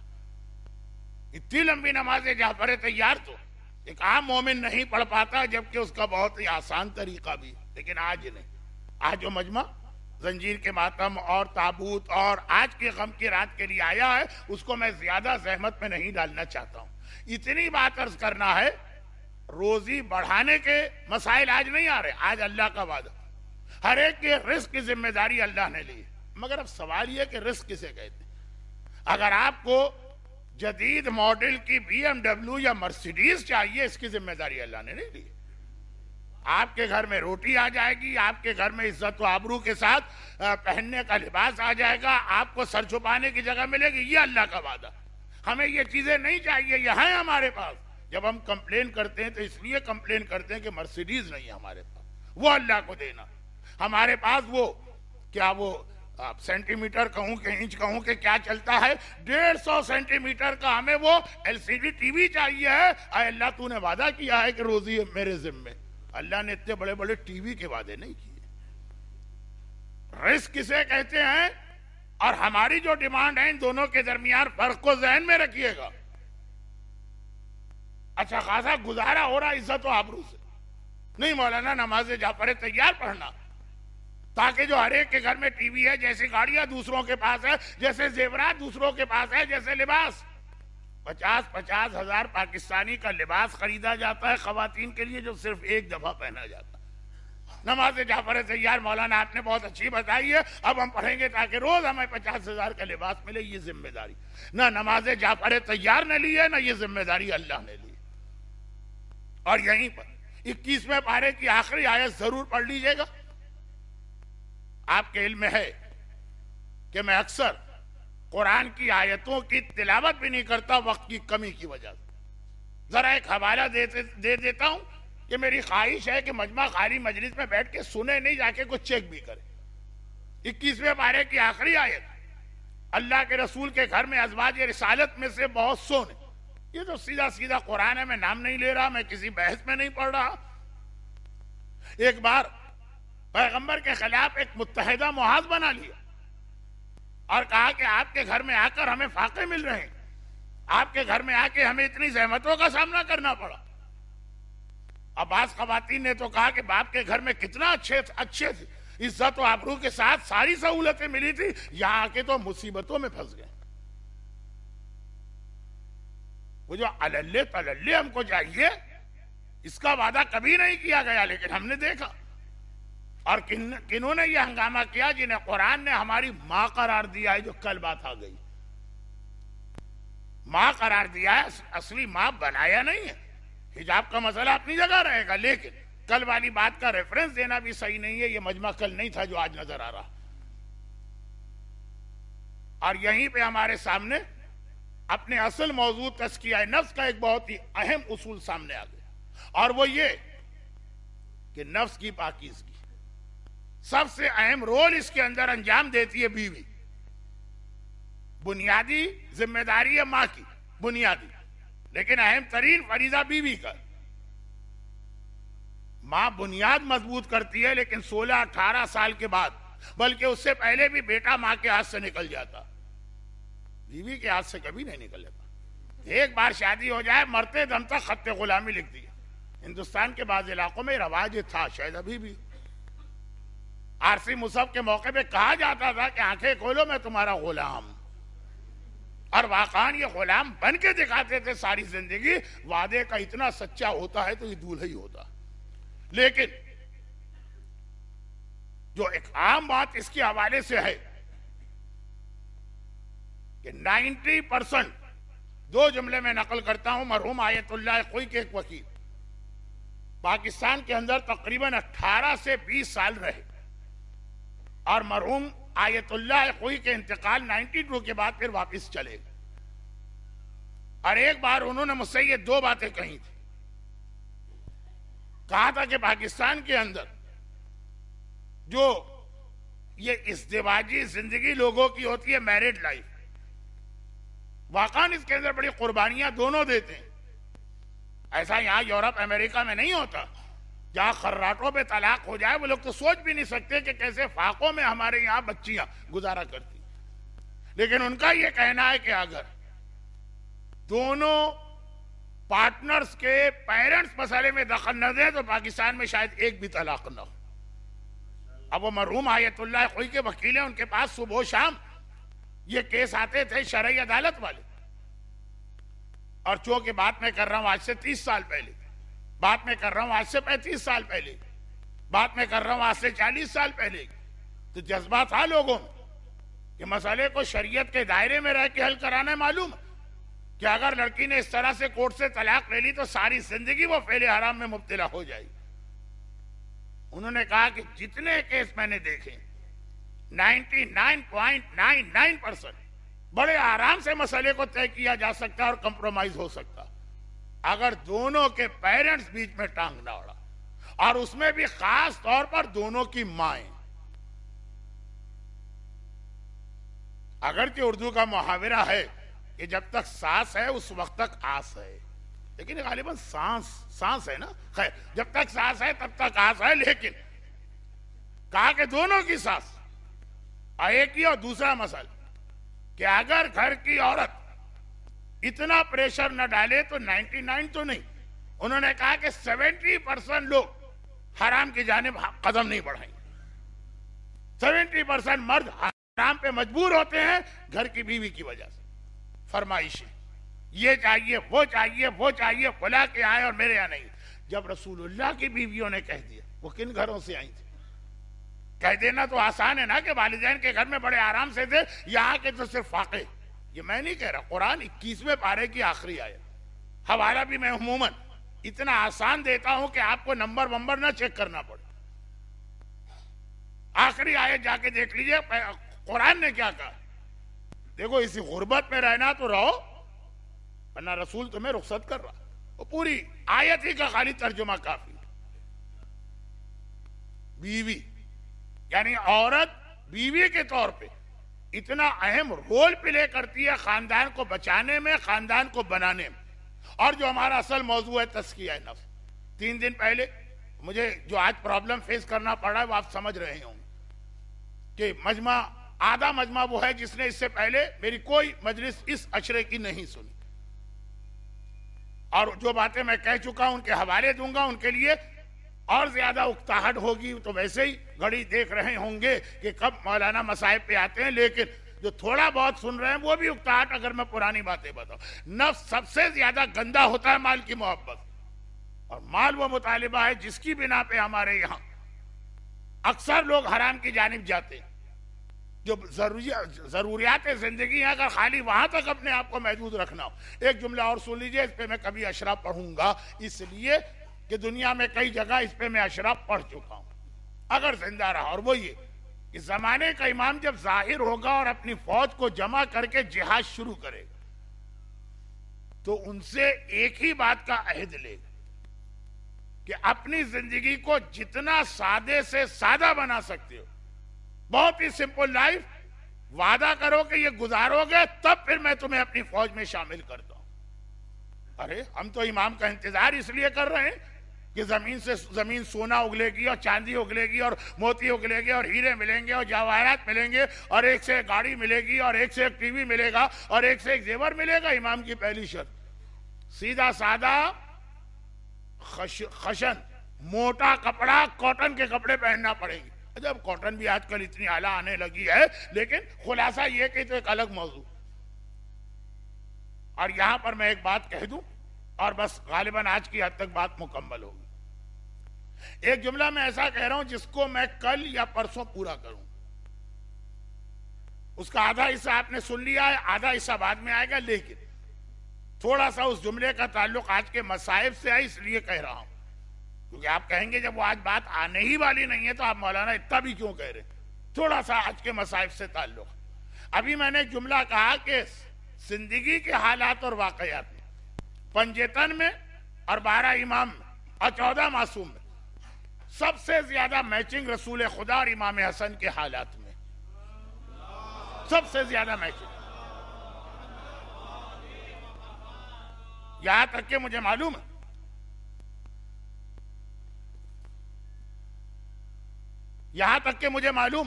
اتنی لمبی نماز جعفر تیار تو ایک عام مومن نہیں پڑھ پاتا، جبکہ اس کا بہت ہی آسان طریقہ بھی. لیکن آج نہیں. آج جو مجمع زنجیر کے ماتم اور تابوت اور آج کے غم کی رات کے لیے آیا ہے، اس کو میں زیادہ زحمت میں نہیں ڈالنا چاہتا ہوں. اتنی بات عرض کرنا ہے، روزی بڑھانے کے مسائل آج نہیں آ رہے. آج اللہ کا وعدہ، ہر ایک کے رزق کی ذمہ داری اللہ نے لی. مگر اب سوال یہ کہ رزق کسے کہتے ہیں؟ اگر آپ کو جدید ماڈل کی BMW یا مرسیڈیز چاہیے، اس کی ذمہ داری اللہ نے نہیں لی. آپ کے گھر میں روٹی آ جائے گی، آپ کے گھر میں عزت و آبرو کے ساتھ پہننے کا لباس آ جائے گا، آپ کو سر چھپانے کی جگہ ملے گی، یہ اللہ کا وعدہ. ہمیں یہ چیزیں نہیں چاہیے، یہ ہیں ہمارے پاس. جب ہم کمپلین کرتے ہیں تو اس لیے کمپلین کرتے ہیں کہ مرسیڈیز نہیں ہے ہمارے پاس، وہ اللہ کو دینا. ہمارے پاس وہ کیا، وہ سینٹی میٹر کہوں کہ انچ کہوں کہ کیا چلتا ہے، 150 سینٹی میٹر کا ہمیں وہ LCD ٹی وی چاہیے ہے. اے اللہ، تو نے وعدہ کیا ہے کہ روزی میرے ذمے. اللہ نے اتنے بڑے بڑے ٹی وی کے وعدے نہیں کیے. رزق کسے کہتے ہیں اور ہماری جو ڈیمانڈ ہے، ان دونوں کے درمیان فرق کو ذہن میں رکھیے گا. اچھا خاصا گزارا ہو رہا عزت و آبرو سے. نہیں مولانا، نماز جعفر تیار پڑھنا تاکہ جو ہر ایک کے گھر میں ٹی وی ہے، جیسے گاڑیاں دوسروں کے پاس ہے، جیسے زیورات دوسروں کے پاس ہے، جیسے لباس 50-50 ہزار پاکستانی کا لباس خریدا جاتا ہے خواتین کے لیے، جو صرف ایک دفعہ پہنا جاتا ہے. نماز جعفر تیار مولانا آپ نے بہت اچھی بتائی ہے، اب ہم پڑھیں گے تاکہ روز ہمیں 50 ہزار کا لباس ملے. یہ ذمہ داری نہ نماز جعفر تیار نے لی ہے، نہ یہ ذمہ داری اللہ نے لی. اور یہیں پر 21ویں پارے کی آخری آیت ضرور پڑھ لیجئے گا. آپ کے علم میں ہے کہ میں اکثر قرآن کی آیتوں کی تلاوت بھی نہیں کرتا وقت کی کمی کی وجہ سے. ذرا ایک حوالہ دے دیتا ہوں کہ میری خواہش ہے کہ مجمع خالی مجلس میں بیٹھ کے سنے نہیں، جا کے کچھ چیک بھی کرے. 21ویں پارے کی آخری آیت اللہ کے رسول کے گھر میں ازواج رسالت میں سے بہت سونے. یہ تو سیدھا سیدھا قرآن ہے، میں نام نہیں لے رہا، میں کسی بحث میں نہیں پڑھ رہا. ایک بار پیغمبر کے خلاف ایک متحدہ محاذ بنا لیا اور کہا کہ آپ کے گھر میں آ کر ہمیں فاقے مل رہے ہیں، آپ کے گھر میں آ کے ہمیں اتنی زحمتوں کا سامنا کرنا پڑا. اب بعض خواتین نے تو کہا کہ باپ کے گھر میں کتنا اچھے تھے، عزت و آبرو کے ساتھ ساری سہولتیں ملی تھی، یہاں آ کے تو مصیبتوں میں پھنس گئے. وہ جو عللے تللے ہم کو چاہیے اس کا وعدہ کبھی نہیں کیا گیا، لیکن ہم نے دیکھا. اور کنہوں نے یہ ہنگامہ کیا؟ جنہیں قرآن نے ہماری ماں قرار دیا ہے، جو کل بات آ گئی. ماں قرار دیا ہے، اصلی ماں بنایا نہیں ہے. حجاب کا مسئلہ اپنی جگہ رہے گا، لیکن کل والی بات کا ریفرنس دینا بھی صحیح نہیں ہے. یہ مجمع کل نہیں تھا جو آج نظر آ رہا. اور یہیں پہ ہمارے سامنے اپنے اصل موضوع تزکیہ نفس کا ایک بہت ہی اہم اصول سامنے آ گیا، اور وہ یہ کہ نفس کی پاکیزگی سب سے اہم رول اس کے اندر انجام دیتی ہے بیوی. بنیادی ذمہ داری ہے ماں کی، بنیادی، لیکن اہم ترین فریضہ بیوی کا. ماں بنیاد مضبوط کرتی ہے، لیکن 16-18 سال کے بعد، بلکہ اس سے پہلے بھی بیٹا ماں کے ہاتھ سے نکل جاتا، بیوی کے ہاتھ سے کبھی نہیں نکل جاتا. ایک بار شادی ہو جائے، مرتے دم تک خط غلامی لکھ دی. ہندوستان کے بعض علاقوں میں رواج تھا، شاید ابھی بھی. عارضی مصحف کے موقع پہ کہا جاتا تھا کہ آنکھیں کھولو میں تمہارا غلام، اور واقعاً یہ غلام بن کے دکھاتے تھے ساری زندگی. وعدے کا اتنا سچا ہوتا ہے تو یہ دولہا ہی ہوتا. لیکن جو ایک عام بات اس کے حوالے سے ہے کہ 90%، دو جملے میں نقل کرتا ہوں مرحوم آیت اللہ خوئی کے ایک وکیل، پاکستان کے اندر تقریباً 18 سے 20 سال رہے، اور مرحوم آیت اللہ خوئی کے انتقال 92 کے بعد پھر واپس چلے گئے. اور ایک بار انہوں نے مجھ سے یہ دو باتیں کہی تھی. کہا تھا کہ پاکستان کے اندر جو یہ ازدواجی زندگی لوگوں کی ہوتی ہے، میرڈ لائف، واقعاً اس کے اندر بڑی قربانیاں دونوں دیتے ہیں. ایسا یہاں یورپ امریکہ میں نہیں ہوتا، جہاں خراٹوں پہ طلاق ہو جائے وہ لوگ تو سوچ بھی نہیں سکتے کہ کیسے فاقوں میں ہمارے یہاں بچیاں گزارا کرتی. لیکن ان کا یہ کہنا ہے کہ اگر دونوں پارٹنرز کے پیرنٹس مسئلے میں دخل نہ دیں تو پاکستان میں شاید ایک بھی طلاق نہ ہو. اب وہ مرحوم آیت اللہ خوئی کے وکیل ہیں، ان کے پاس صبح و شام یہ کیس آتے تھے شرعی عدالت والے. اور چونکہ بات میں کر رہا ہوں آج سے 30 سال پہلے، بات میں کر رہا ہوں آج سے 35 سال پہلے، بات میں کر رہا ہوں آج سے 40 سال پہلے، تو جذبہ تھا لوگوں میں کہ مسئلے کو شریعت کے دائرے میں رہ کے حل کرانا ہے. معلوم کہ اگر لڑکی نے اس طرح سے کورٹ سے طلاق لے لی تو ساری زندگی وہ فعل حرام میں مبتلا ہو جائے گی. انہوں نے کہا کہ جتنے کیس میں نے دیکھے 99.99% بڑے آرام سے مسئلے کو طے کیا جا سکتا اور کمپرومائز ہو سکتا اگر دونوں کے پیرنٹس بیچ میں ٹانگ نہ اڑا، اور اس میں بھی خاص طور پر دونوں کی مائیں. اگرچہ اردو کا محاورہ ہے کہ جب تک سانس ہے اس وقت تک آس ہے، لیکن غالباً سانس ہے نا، خیر جب تک سانس ہے تب تک آس ہے. لیکن کہا کہ دونوں کی سانس، ایک ہی. اور دوسرا مسئلہ کہ اگر گھر کی عورت اتنا پریشر نہ ڈالے تو 99 تو نہیں، انہوں نے کہا کہ 70% لوگ حرام کی جانب قدم نہیں بڑھائیں. 70% مرد حرام پہ مجبور ہوتے ہیں گھر کی بیوی کی وجہ سے. فرمائشیں یہ چاہیے وہ چاہیے وہ چاہیے، فلاں کے آئے اور میرے یہاں نہیں. جب رسول اللہ کی بیویوں نے کہہ دیا، وہ کن گھروں سے آئی تھی؟ کہہ دینا تو آسان ہے نا کہ والدین کے گھر میں بڑے آرام سے تھے، یہاں کے تو صرف فاقے. یہ میں نہیں کہہ رہا، قرآن 21ویں پارے کی آخری آیت. حوالہ بھی میں عموماً اتنا آسان دیتا ہوں کہ آپ کو نمبر نہ چیک کرنا پڑے. آخری آیت جا کے دیکھ لیجئے قرآن نے کیا کہا. دیکھو اسی غربت میں رہنا تو رہو، ورنہ رسول تمہیں رخصت کر رہا. وہ پوری آیت ہی کا خالی ترجمہ کافی. بیوی یعنی عورت بیوی کے طور پہ اتنا اہم رول پلے کرتی ہے خاندان کو بچانے میں، خاندان کو بنانے میں. اور جو ہمارا اصل موضوع ہے تزکیہ نفس، 3 دن پہلے مجھے جو آج پرابلم فیس کرنا پڑا ہے وہ آپ سمجھ رہے ہوں کہ آدھا مجمع وہ ہے جس نے اس سے پہلے میری کوئی مجلس اس اشرے کی نہیں سنی، اور جو باتیں میں کہہ چکا ہوں ان کے حوالے دوں گا. ان کے لیے اور زیادہ اکتاہٹ ہوگی، تو ویسے ہی گھڑی دیکھ رہے ہوں گے کہ کب مولانا مصائب پہ آتے ہیں، لیکن جو تھوڑا بہت سن رہے ہیں وہ بھی اکتاہٹ اگر میں پرانی باتیں بتاؤں. نفس سب سے زیادہ گندا ہوتا ہے مال کی محبت، اور مال وہ مطالبہ ہے جس کی بنا پہ ہمارے یہاں اکثر لوگ حرام کی جانب جاتے ہیں. جو ضروریات زندگی ہیں اگر خالی وہاں تک اپنے آپ کو محدود رکھنا ہو. ایک جملہ اور سن لیجئے، اس پہ میں کبھی اشرا پڑھوں گا اس لیے کہ دنیا میں کئی جگہ اس پہ میں اشرا پڑھ چکا ہوں اگر زندہ رہا. اور وہ یہ کہ زمانے کا امام جب ظاہر ہوگا اور اپنی فوج کو جمع کر کے جہاد شروع کرے گا تو ان سے ایک ہی بات کا عہد لے گا کہ اپنی زندگی کو جتنا سادے سے سادہ بنا سکتے ہو، بہت ہی سمپل لائف وعدہ کرو کہ یہ گزارو گے تب پھر میں تمہیں اپنی فوج میں شامل کرتا ہوں. ارے ہم تو امام کا انتظار اس لیے کر رہے ہیں کہ زمین سے زمین سونا اگلے گی اور چاندی اگلے گی اور موتی اگلے گی اور ہیرے ملیں گے اور جواہرات ملیں گے اور ایک سے ایک گاڑی ملے گی اور ایک سے ایک ٹی وی ملے گا اور ایک سے ایک زیور ملے گا. امام کی پہلی شرط سیدھا سادہ خشن موٹا کپڑا، کاٹن کے کپڑے پہننا پڑیں گے. جب کاٹن بھی آج کل اتنی اعلیٰ آنے لگی ہے، لیکن خلاصہ یہ کہ تو ایک الگ موضوع. اور یہاں پر میں ایک بات کہہ دوں اور بس غالباً آج کی حد تک بات مکمل ہوگی. ایک جملہ میں ایسا کہہ رہا ہوں جس کو میں کل یا پرسوں پورا کروں. اس کا آدھا حصہ آپ نے سن لیا ہے، آدھا حصہ بعد میں آئے گا، لیکن تھوڑا سا اس جملے کا تعلق آج کے مصائب سے ہے اس لیے کہہ رہا ہوں. کیونکہ آپ کہیں گے جب وہ آج بات آنے ہی والی نہیں ہے تو آپ مولانا اتنا بھی کیوں کہہ رہے ہیں. تھوڑا سا آج کے مصائب سے تعلق. ابھی میں نے ایک جملہ کہا کہ زندگی کے حالات اور واقعات میں، پنجتن میں اور 12 امام میں اور 14 معصوم میں سب سے زیادہ میچنگ رسول خدا اور امام حسن کے حالات میں، سب سے زیادہ میچنگ. یہاں تک کہ مجھے معلوم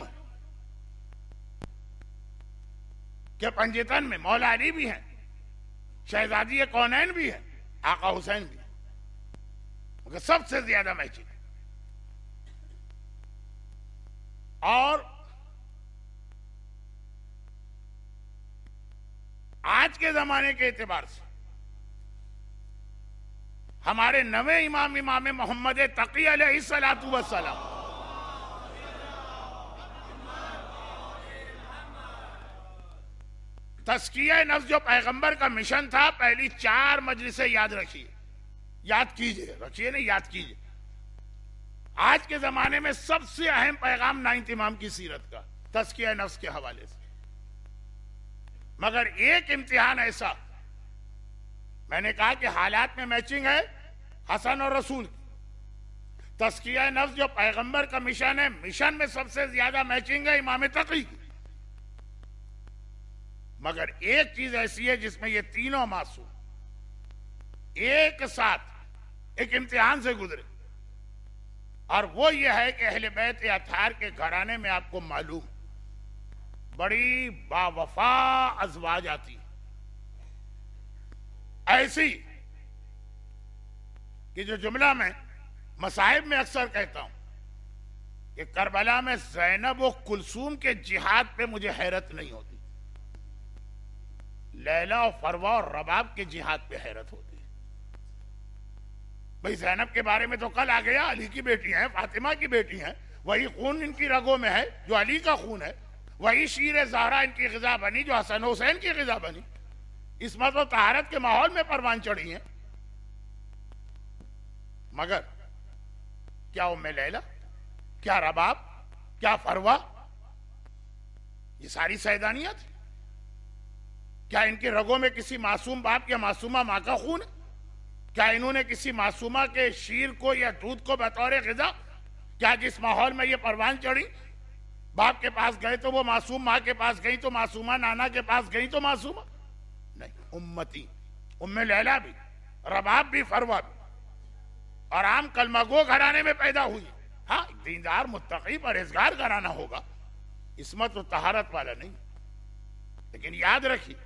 ہے کہ پنجتن میں مولا علی بھی ہیں، شہزادی کونین بھی ہیں، آقا حسین بھی ہیں، مگر سب سے زیادہ میچنگ. اور آج کے زمانے کے اعتبار سے ہمارے نویں امام محمد تقی علیہ الصلوۃ والسلام تزکیہ نفس جو پیغمبر کا مشن تھا، پہلی 4 مجلسیں یاد رکھیے، یاد کیجئے، رکھیے نہیں یاد کیجئے. آج کے زمانے میں سب سے اہم پیغام 9 امام کی سیرت کا تزکیہ نفس کے حوالے سے. مگر ایک امتحان ایسا، میں نے کہا کہ حالات میں میچنگ ہے حسن اور رسول کی. تزکیہ نفس جو پیغمبر کا مشن ہے، مشن میں سب سے زیادہ میچنگ ہے امام تقی کی. مگر ایک چیز ایسی ہے جس میں یہ تینوں معصوم ایک ساتھ ایک امتحان سے گزرے، اور وہ یہ ہے کہ اہل بیت اطہار کے گھرانے میں آپ کو معلوم بڑی باوفا ازواج آتی، ایسی کہ جو جملہ میں مصائب میں اکثر کہتا ہوں کہ کربلا میں زینب و کلثوم کے جہاد پہ مجھے حیرت نہیں ہوتی، لیلا و فروا اور رباب کے جہاد پہ حیرت ہوتی ہے. بھئی زینب کے بارے میں تو کل آ گیا، علی کی بیٹی ہیں، فاطمہ کی بیٹی ہیں، وہی خون ان کی رگوں میں ہے جو علی کا خون ہے، وہی شیر زہرا ان کی غذا بنی جو حسن حسین کی غذا بنی، عصمت و طہارت کے ماحول میں پروان چڑھی ہیں. مگر کیا ام لیلا، کیا رباب، کیا فروا، یہ ساری سیدانیاں تھی؟ کیا ان کے رگوں میں کسی معصوم باپ یا معصومہ ماں کا خون ہے؟ کیا انہوں نے کسی معصومہ کے شیر کو یا دودھ کو بطور غذا، کیا جس ماحول میں یہ پروان چڑھی باپ کے پاس گئے تو وہ معصوم، ماں کے پاس گئی تو معصومہ، نانا کے پاس گئی تو معصومہ نہیں، امتی، ام لیلا بھی، رباب بھی، فروا بھی، اور عام کلمہ گو گھرانے میں پیدا ہوئی. ہاں دیندار متقی پرہیزگار گھرانہ ہوگا، عصمت و طہارت والا نہیں. لیکن یاد رکھیے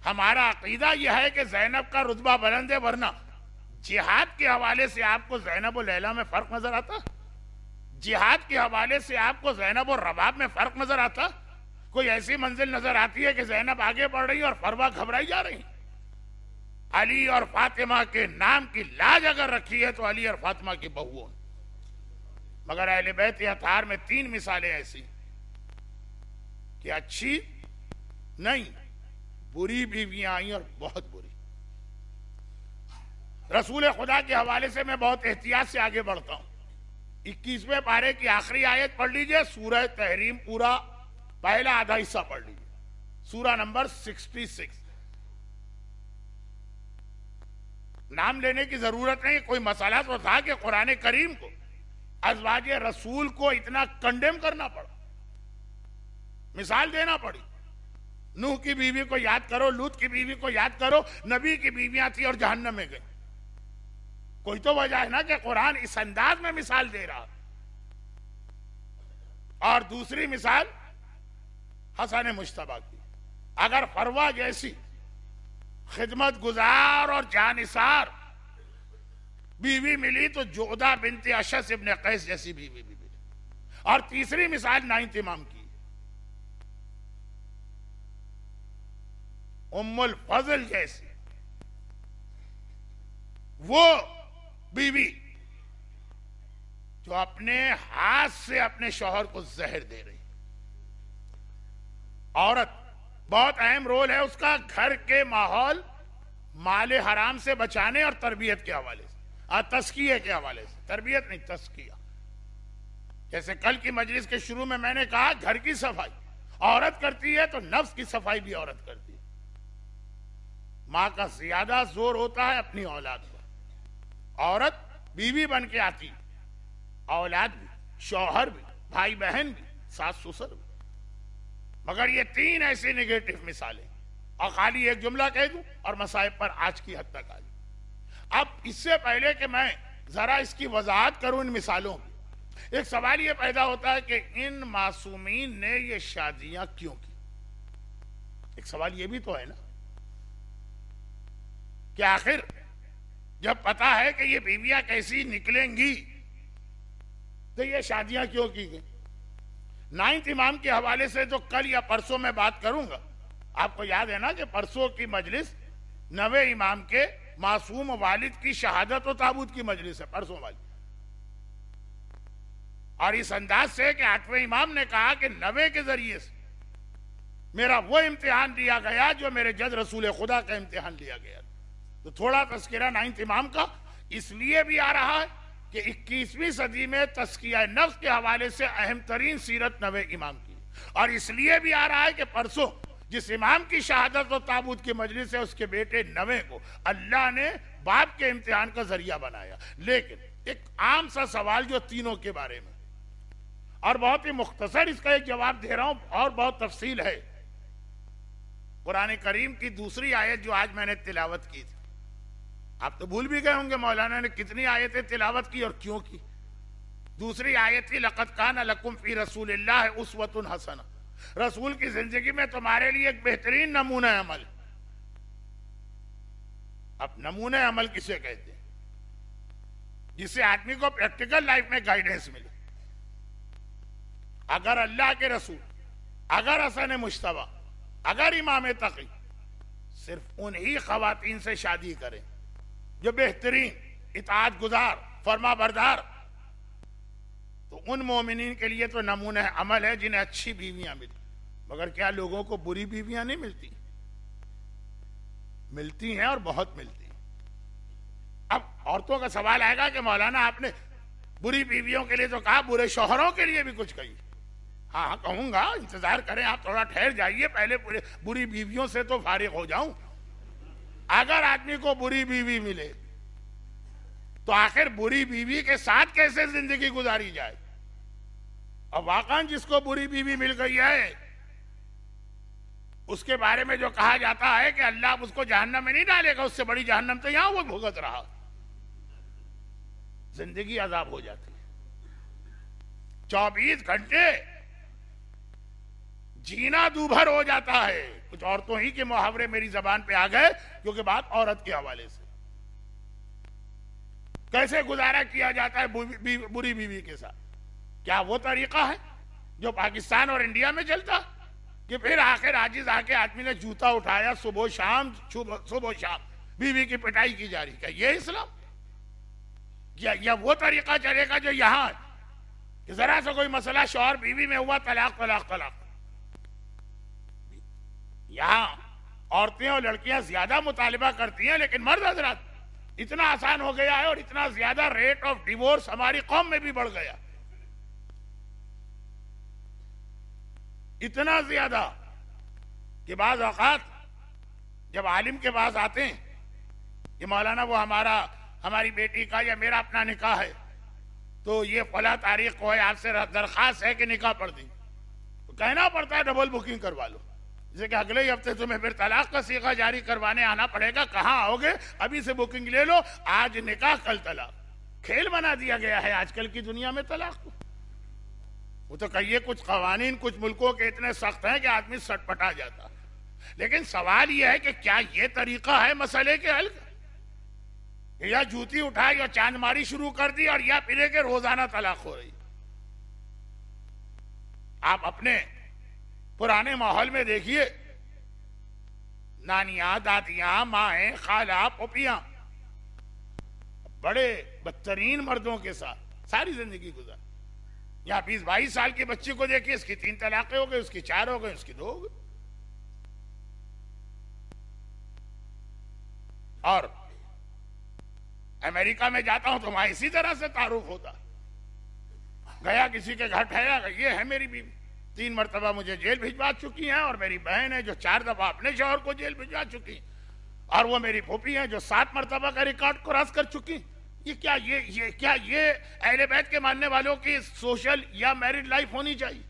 ہمارا عقیدہ یہ ہے کہ زینب کا رتبہ بلند ہے، ورنہ جہاد کے حوالے سے آپ کو زینب و لیلا میں فرق نظر آتا؟ جہاد کے حوالے سے آپ کو زینب اور رباب میں فرق نظر آتا؟ کوئی ایسی منزل نظر آتی ہے کہ زینب آگے بڑھ رہی اور فروا گھبرائی جا رہی؟ علی اور فاطمہ کے نام کی لاج اگر رکھی ہے تو علی اور فاطمہ کی بہوؤں نے. مگر اہل بیت اطہار میں 3 مثالیں ایسی کہ اچھی نہیں، بری بیویاں آئیں اور بہت بری. رسول خدا کے حوالے سے میں بہت احتیاط سے آگے بڑھتا ہوں. 21ویں پارے کی آخری آیت پڑھ لیجئے، سورہ تحریم پورا پہلا آدھا حصہ پڑھ لیجئے، سورہ نمبر 66. نام لینے کی ضرورت نہیں، کوئی مسئلہ تو تھا کہ قرآن کریم کو ازواج رسول کو اتنا کنڈیم کرنا پڑا، مثال دینا پڑی. نوح کی بیوی کو یاد کرو، لوط کی بیوی کو یاد کرو، نبی کی بیویاں تھی اور جہنم میں گئی. کوئی تو وجہ ہے نا کہ قرآن اس انداز میں مثال دے رہا. اور دوسری مثال حسن مجتبیٰ کی. اگر فروا جیسی خدمت گزار اور جانثار بیوی ملی تو جعدہ بنت اشعث ابن قیس جیسی بیوی بھی ملی. اور تیسری مثال 9 امام کی، ام الفضل جیسی وہ بیوی جو اپنے ہاتھ سے اپنے شوہر کو زہر دے رہی. عورت بہت اہم رول ہے اس کا گھر کے ماحول مال حرام سے بچانے اور تربیت کے حوالے سے، اور تزکیے کے حوالے سے. تربیت نہیں، تزکیہ. جیسے کل کی مجلس کے شروع میں میں نے کہا گھر کی صفائی عورت کرتی ہے تو نفس کی صفائی بھی عورت کرتی ہے. ماں کا زیادہ زور ہوتا ہے اپنی اولاد پر. عورت بیوی بن کے آتی، اولاد بھی، شوہر بھی، بھائی بہن بھی، ساس سسر بھی. مگر یہ 3 ایسی نگیٹو مثالیں، اور خالی ایک جملہ کہہ دوں اور مصائب پر آج کی حد تک آ جائیں. اب اس سے پہلے کہ میں ذرا اس کی وضاحت کروں ان مثالوں کی، ایک سوال یہ پیدا ہوتا ہے کہ ان معصومین نے یہ شادیاں کیوں کی؟ ایک سوال یہ بھی تو ہے نا کہ آخر جب پتا ہے کہ یہ بیویاں کیسی نکلیں گی تو یہ شادیاں کیوں کی گئی؟ 9 امام کے حوالے سے جو کل یا پرسوں میں بات کروں گا، آپ کو یاد ہے نا کہ پرسوں کی مجلس 9 امام کے معصوم والد کی شہادت و تابوت کی مجلس ہے، پرسوں والی. اور اس انداز سے کہ 8ویں امام نے کہا کہ 9 کے ذریعے سے میرا وہ امتحان لیا گیا جو میرے جد رسول خدا کا امتحان لیا گیا. تو تھوڑا تذکرہ 9 امام کا اس لیے بھی آ رہا ہے کہ 21ویں صدی میں تزکیہ نفس کے حوالے سے اہم ترین سیرت 9 امام کی، اور اس لیے بھی آ رہا ہے کہ پرسوں جس امام کی شہادت و تابوت کی مجلس ہے اس کے بیٹے 9 کو اللہ نے باپ کے امتحان کا ذریعہ بنایا. لیکن ایک عام سا سوال جو تینوں کے بارے میں، اور بہت ہی مختصر اس کا ایک جواب دے رہا ہوں اور بہت تفصیل ہے. قرآن کریم کی دوسری آیت جو آج میں نے تلاوت کی تھی، آپ تو بھول بھی گئے ہوں گے مولانا نے کتنی آیتیں تلاوت کی اور کیوں کی. دوسری آیت تھی لَقَدْ كَانَ لَكُمْ فِي رَسُولِ اللَّهِ أُسْوَةٌ حَسَنَةٌ. رسول کی زندگی میں تمہارے لیے ایک بہترین نمونہ عمل. اب نمونہ عمل کسے کہتے ہیں؟ جسے آدمی کو پریکٹیکل لائف میں گائیڈنس ملے. اگر اللہ کے رسول، اگر حسن مجتبیٰ، اگر امام تقی صرف انہی خواتین سے شادی کریں جو بہترین، اطاعت گزار، فرما بردار، تو ان مومنین کے لیے تو نمونہ عمل ہے جنہیں اچھی بیویاں ملی. مگر کیا لوگوں کو بری بیویاں نہیں ملتی؟ ملتی ہیں اور بہت ملتی ہیں. اب عورتوں کا سوال آئے گا کہ مولانا آپ نے بری بیویوں کے لیے تو کہا، برے شوہروں کے لیے بھی کچھ کہیے. ہاں کہوں گا، انتظار کریں، آپ تھوڑا ٹھہر جائیے، پہلے بری بیویوں سے تو فارغ ہو جاؤں. اگر آدمی کو بری بیوی ملے تو آخر بری بیوی کے ساتھ کیسے زندگی گزاری جائے؟ اور واقعاً جس کو بری بیوی مل گئی ہے اس کے بارے میں جو کہا جاتا ہے کہ اللہ اس کو جہنم میں نہیں ڈالے گا، اس سے بڑی جہنم تو یہاں وہ بھگت رہا، زندگی عذاب ہو جاتی ہے۔ 24 گھنٹے جینا دوبھر ہو جاتا ہے۔ کچھ عورتوں ہی کے محاورے میری زبان پہ آ گئے کیونکہ بات عورت کے حوالے سے۔ کیسے گزارا کیا جاتا ہے بری بیوی کے ساتھ؟ کیا وہ طریقہ ہے جو پاکستان اور انڈیا میں چلتا کہ پھر آخر عاجز آ کے آدمی نے جوتا اٹھایا صبح و شام بیوی کی پٹائی کی جا رہی؟ کیا یہ اسلام؟ یا وہ طریقہ چلے گا جو یہاں کہ ذرا سا کوئی مسئلہ شوہر بیوی میں ہوا طلاق طلاق طلاق؟ یہاں عورتیں اور لڑکیاں زیادہ مطالبہ کرتی ہیں، لیکن مرد حضرات اتنا آسان ہو گیا ہے اور اتنا زیادہ ریٹ آف ڈیورس ہماری قوم میں بھی بڑھ گیا، اتنا زیادہ کہ بعض اوقات جب عالم کے پاس آتے ہیں کہ مولانا وہ ہماری بیٹی کا یا میرا اپنا نکاح ہے تو یہ فلاں تاریخ کو ہے، آپ سے درخواست ہے کہ نکاح پڑھ دیں، تو کہنا پڑتا ہے ڈبل بکنگ کروا لو، جیسے کہ اگلے ہی ہفتے تمہیں پھر طلاق کا صیغہ جاری کروانے آنا پڑے گا، کہاں آؤ گے؟ ابھی سے بکنگ لے لو، آج نکاح کل طلاق۔ کھیل بنا دیا گیا ہے آج کل کی دنیا میں طلاق کو۔ وہ تو کہیے کچھ قوانین کچھ ملکوں کے اتنے سخت ہیں کہ آدمی سٹ پٹا جاتا، لیکن سوال یہ ہے کہ کیا یہ طریقہ ہے مسئلے کے حل کا؟ یا جوتی اٹھائی یا چاند ماری شروع کر دی اور یا پھر کہ روزانہ طلاق ہو رہی؟ آپ اپنے پرانے ماحول میں دیکھیے، نانیاں، دادیاں، مائیں، خالہ، پھوپھیاں بڑے بدترین مردوں کے ساتھ ساری زندگی گزار۔ یہاں 20-22 سال کی بچی کو دیکھیے، اس کی 3 طلاقیں ہو گئی، اس کی 4 ہو گئی، اس کی 2 ہو گئی۔ اور امریکہ میں جاتا ہوں تو وہاں اسی طرح سے تعارف ہوتا، گیا کسی کے گھر ٹھہرا، یہ ہے میری بیوی، 3 مرتبہ مجھے جیل بھجوا چکی ہیں، اور میری بہن ہے جو 4 دفعہ اپنے شوہر کو جیل بھجوا چکی، اور وہ میری پھوپھی ہیں جو 7 مرتبہ کا ریکارڈ کراس کر چکی۔ یہ کیا یہ اہل بیت کے ماننے والوں کی سوشل یا میرڈ لائف ہونی چاہیے؟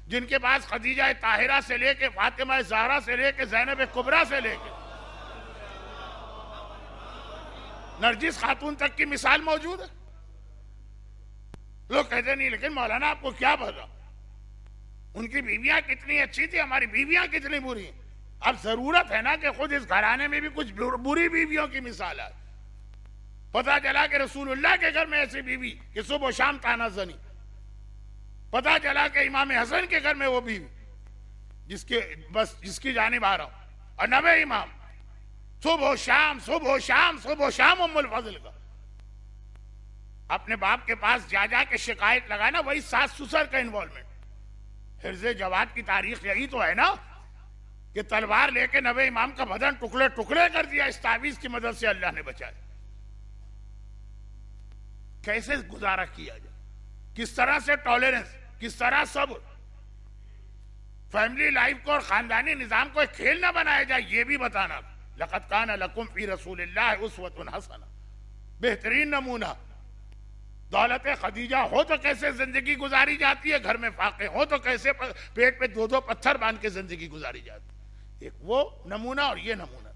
جن کے پاس خدیجہ طاہرہ سے لے کے فاطمہ زہرا سے لے کے زینب کبریٰ سے لے کے نرجس خاتون تک کی مثال موجود ہے۔ لوگ کہتے نہیں لیکن مولانا آپ کو کیا پتا ان کی بیویاں کتنی اچھی تھی، ہماری بیویاں کتنی بری ہیں۔ اب ضرورت ہے نا کہ خود اس گھرانے میں بھی کچھ بری بیویوں کی مثال ہے۔ پتا چلا کہ رسول اللہ کے گھر میں ایسی بیوی کہ صبح و شام تانا زنی، پتا چلا کہ امام حسن کے گھر میں وہ بیوی جس کی جانب آ رہا ہوں، اور 9 امام صبح و شام صبح و شام صبح و شام ام الفضل کا اپنے باپ کے پاس جا کے شکایت لگانا، وہی ساس سسر کا انوالومنٹ۔ حرز جواد کی تاریخ یہی تو ہے نا کہ تلوار لے کے 9 امام کا بدن ٹکڑے ٹکڑے کر دیا، اس تعویذ کی مدد سے اللہ نے بچایا۔ کیسے گزارا کیا جائے، کس طرح سے ٹالرنس، کس طرح صبر، فیملی لائف کو اور خاندانی نظام کو ایک کھیل نہ بنایا جائے، یہ بھی بتانا۔ لقد کان لکم فی رسول اللہ اسوۃ حسنہ، بہترین نمونہ۔ دولت خدیجہ ہو تو کیسے زندگی گزاری جاتی ہے، گھر میں فاقے ہو تو کیسے پیٹ پہ 2 پتھر باندھ کے زندگی گزاری جاتی ہے۔ ایک وہ نمونہ اور یہ نمونہ۔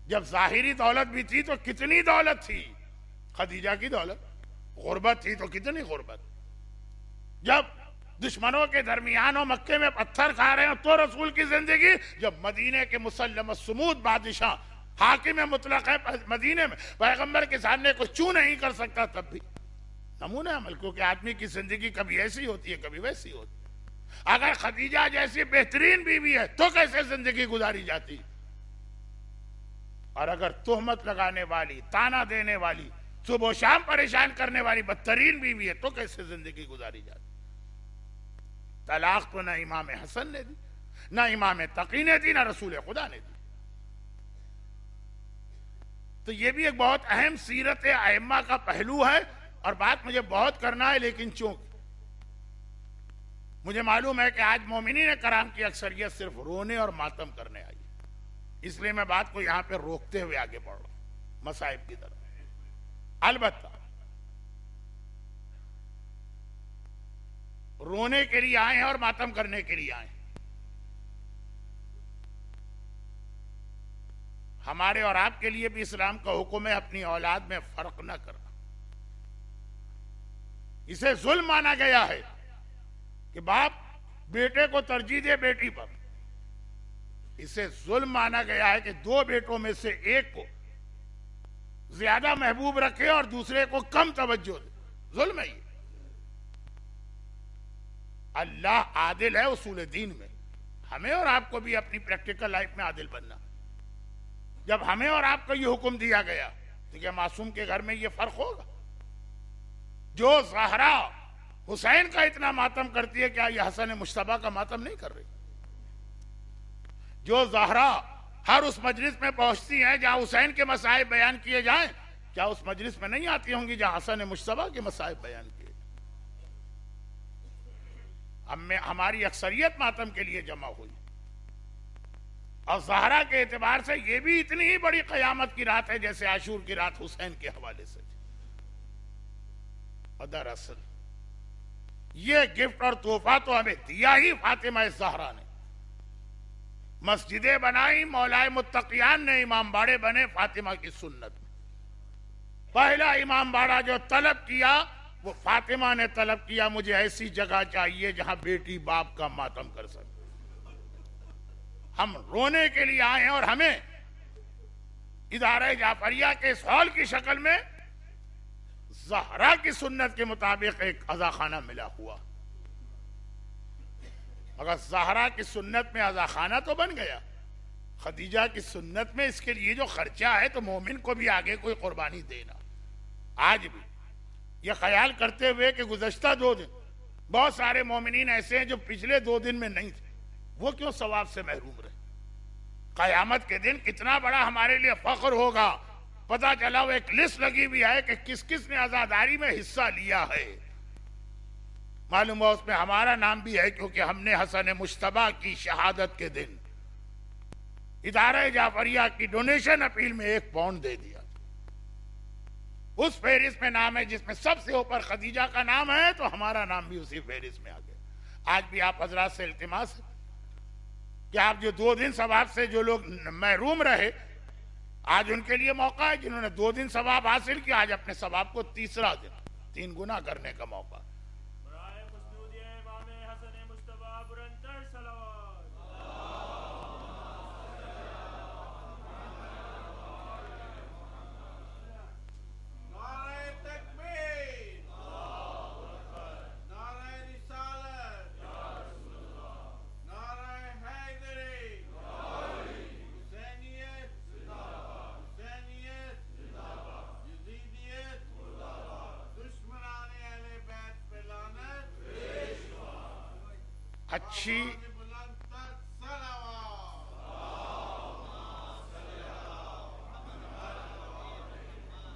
جب ظاہری دولت بھی تھی تو کتنی دولت تھی خدیجہ کی دولت، غربت تھی تو کتنی غربت۔ جب دشمنوں کے درمیان مکے میں پتھر کھا رہے ہیں تو رسول کی زندگی، جب مدینے کے مسلم السمود بادشاہ حاکم مطلق ہے مدینے میں، پیغمبر کے سامنے کچھ چوں نہیں کر سکتا، تب بھی نمونہ عمل، کیونکہ آدمی کی زندگی کبھی ایسی ہوتی ہے کبھی ویسی ہوتی ہے۔ اگر خدیجہ جیسی بہترین بیوی ہے تو کیسے زندگی گزاری جاتی، اور اگر تہمت لگانے والی، تانا دینے والی، صبح و شام پریشان کرنے والی بدترین بیوی ہے تو کیسے زندگی گزاری جاتی۔ طلاق تو نہ امام حسن نے دی، نہ امام تقی نے دی، نہ رسول خدا نے دی۔ تو یہ بھی ایک بہت اہم سیرت ائمہ کا پہلو ہے، اور بات مجھے بہت کرنا ہے، لیکن چونکہ مجھے معلوم ہے کہ آج مومنین کرام کی اکثریت صرف رونے اور ماتم کرنے آئی، اس لیے میں بات کو یہاں پہ روکتے ہوئے آگے بڑھ رہا ہوں مصائب کی طرف۔ البتہ رونے کے لیے آئے ہیں اور ماتم کرنے کے لیے آئے ہیں. ہمارے اور آپ کے لیے بھی اسلام کا حکم ہے اپنی اولاد میں فرق نہ کرنا. اسے ظلم مانا گیا ہے کہ باپ بیٹے کو ترجیح دے بیٹی پر. اسے ظلم مانا گیا ہے کہ دو بیٹوں میں سے ایک کو زیادہ محبوب رکھے اور دوسرے کو کم توجہ دے. ظلم ہے یہ. اللہ عادل ہے اصول دین میں. ہمیں اور آپ کو بھی اپنی پریکٹیکل لائف میں عادل بننا. جب ہمیں اور آپ کو یہ حکم دیا گیا تو کیا معصوم کے گھر میں یہ فرق ہوگا؟ جو زہرا حسین کا اتنا ماتم کرتی ہے کیا یہ حسن مجتبیٰ کا ماتم نہیں کر رہی؟ جو زہرا ہر اس مجلس میں پہنچتی ہیں جہاں حسین کے مصائب بیان کیے جائیں کیا اس مجلس میں نہیں آتی ہوں گی جہاں حسن مجتبیٰ کے مصائب بیان کیے؟ ہماری اکثریت ماتم کے لیے جمع ہوئی. اور زہرا کے اعتبار سے یہ بھی اتنی ہی بڑی قیامت کی رات ہے جیسے عاشور کی رات حسین کے حوالے سے. اور دراصل یہ گفٹ اور تحفہ تو ہمیں دیا ہی فاطمہ زہرا نے. مسجدیں بنائی مولائے متقیان نے, امام باڑے بنے فاطمہ کی سنت میں. پہلا امام باڑہ جو طلب کیا وہ فاطمہ نے طلب کیا, مجھے ایسی جگہ چاہیے جہاں بیٹی باپ کا ماتم کر سکے. ہم رونے کے لیے آئے ہیں اور ہمیں ادارہ جعفریہ کے اس ہال کی شکل میں زہرا کی سنت کے مطابق ایک عزاخانہ ملا ہوا. مگر زہرا کی سنت میں عزاخانہ تو بن گیا, خدیجہ کی سنت میں اس کے لیے جو خرچہ ہے تو مومن کو بھی آگے کوئی قربانی دینا. آج بھی یہ خیال کرتے ہوئے کہ گزشتہ 2 دن بہت سارے مومنین ایسے ہیں جو پچھلے 2 دن میں نہیں تھے, وہ کیوں ثواب سے محروم رہے؟ قیامت کے دن کتنا بڑا ہمارے لیے فخر ہوگا. پتہ چلا وہ ایک لسٹ لگی ہوئی ہے کہ کس کس نے عزاداری میں حصہ لیا ہے. معلوم ہوا اس میں ہمارا نام بھی ہے کیونکہ ہم نے حسن مجتبیٰ کی شہادت کے دن ادارہ جعفریہ کی ڈونیشن اپیل میں 1 پاؤنڈ دے دیا. اس فہرست میں نام ہے جس میں سب سے اوپر خدیجہ کا نام ہے تو ہمارا نام بھی اسی فہرست میں آ گیا. آج بھی آپ حضرات سے التماس ہے کہ آپ جو 2 دن ثواب سے جو لوگ محروم رہے آج ان کے لیے موقع ہے. جنہوں نے 2 دن ثواب حاصل کیا آج اپنے ثواب کو 3 دن 3 گنا کرنے کا موقع.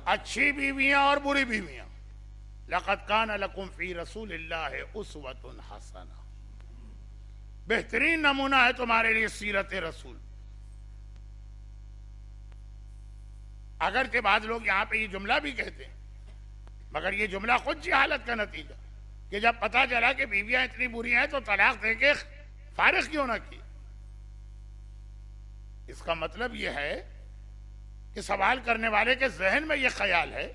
اچھی بیویاں اور بری بیویاں. لقد کان لکم فی رسول اللہ اسوۃ حسنہ, بہترین نمونہ ہے تمہارے لیے سیرت رسول. اگرچہ بعض لوگ یہاں پہ یہ جملہ بھی کہتے ہیں مگر یہ جملہ خود جہالت کا نتیجہ کہ جب پتہ چلا کہ بیویاں اتنی بری ہیں تو طلاق دے کے فارغ کیوں نہ کی. اس کا مطلب یہ ہے کہ سوال کرنے والے کے ذہن میں یہ خیال ہے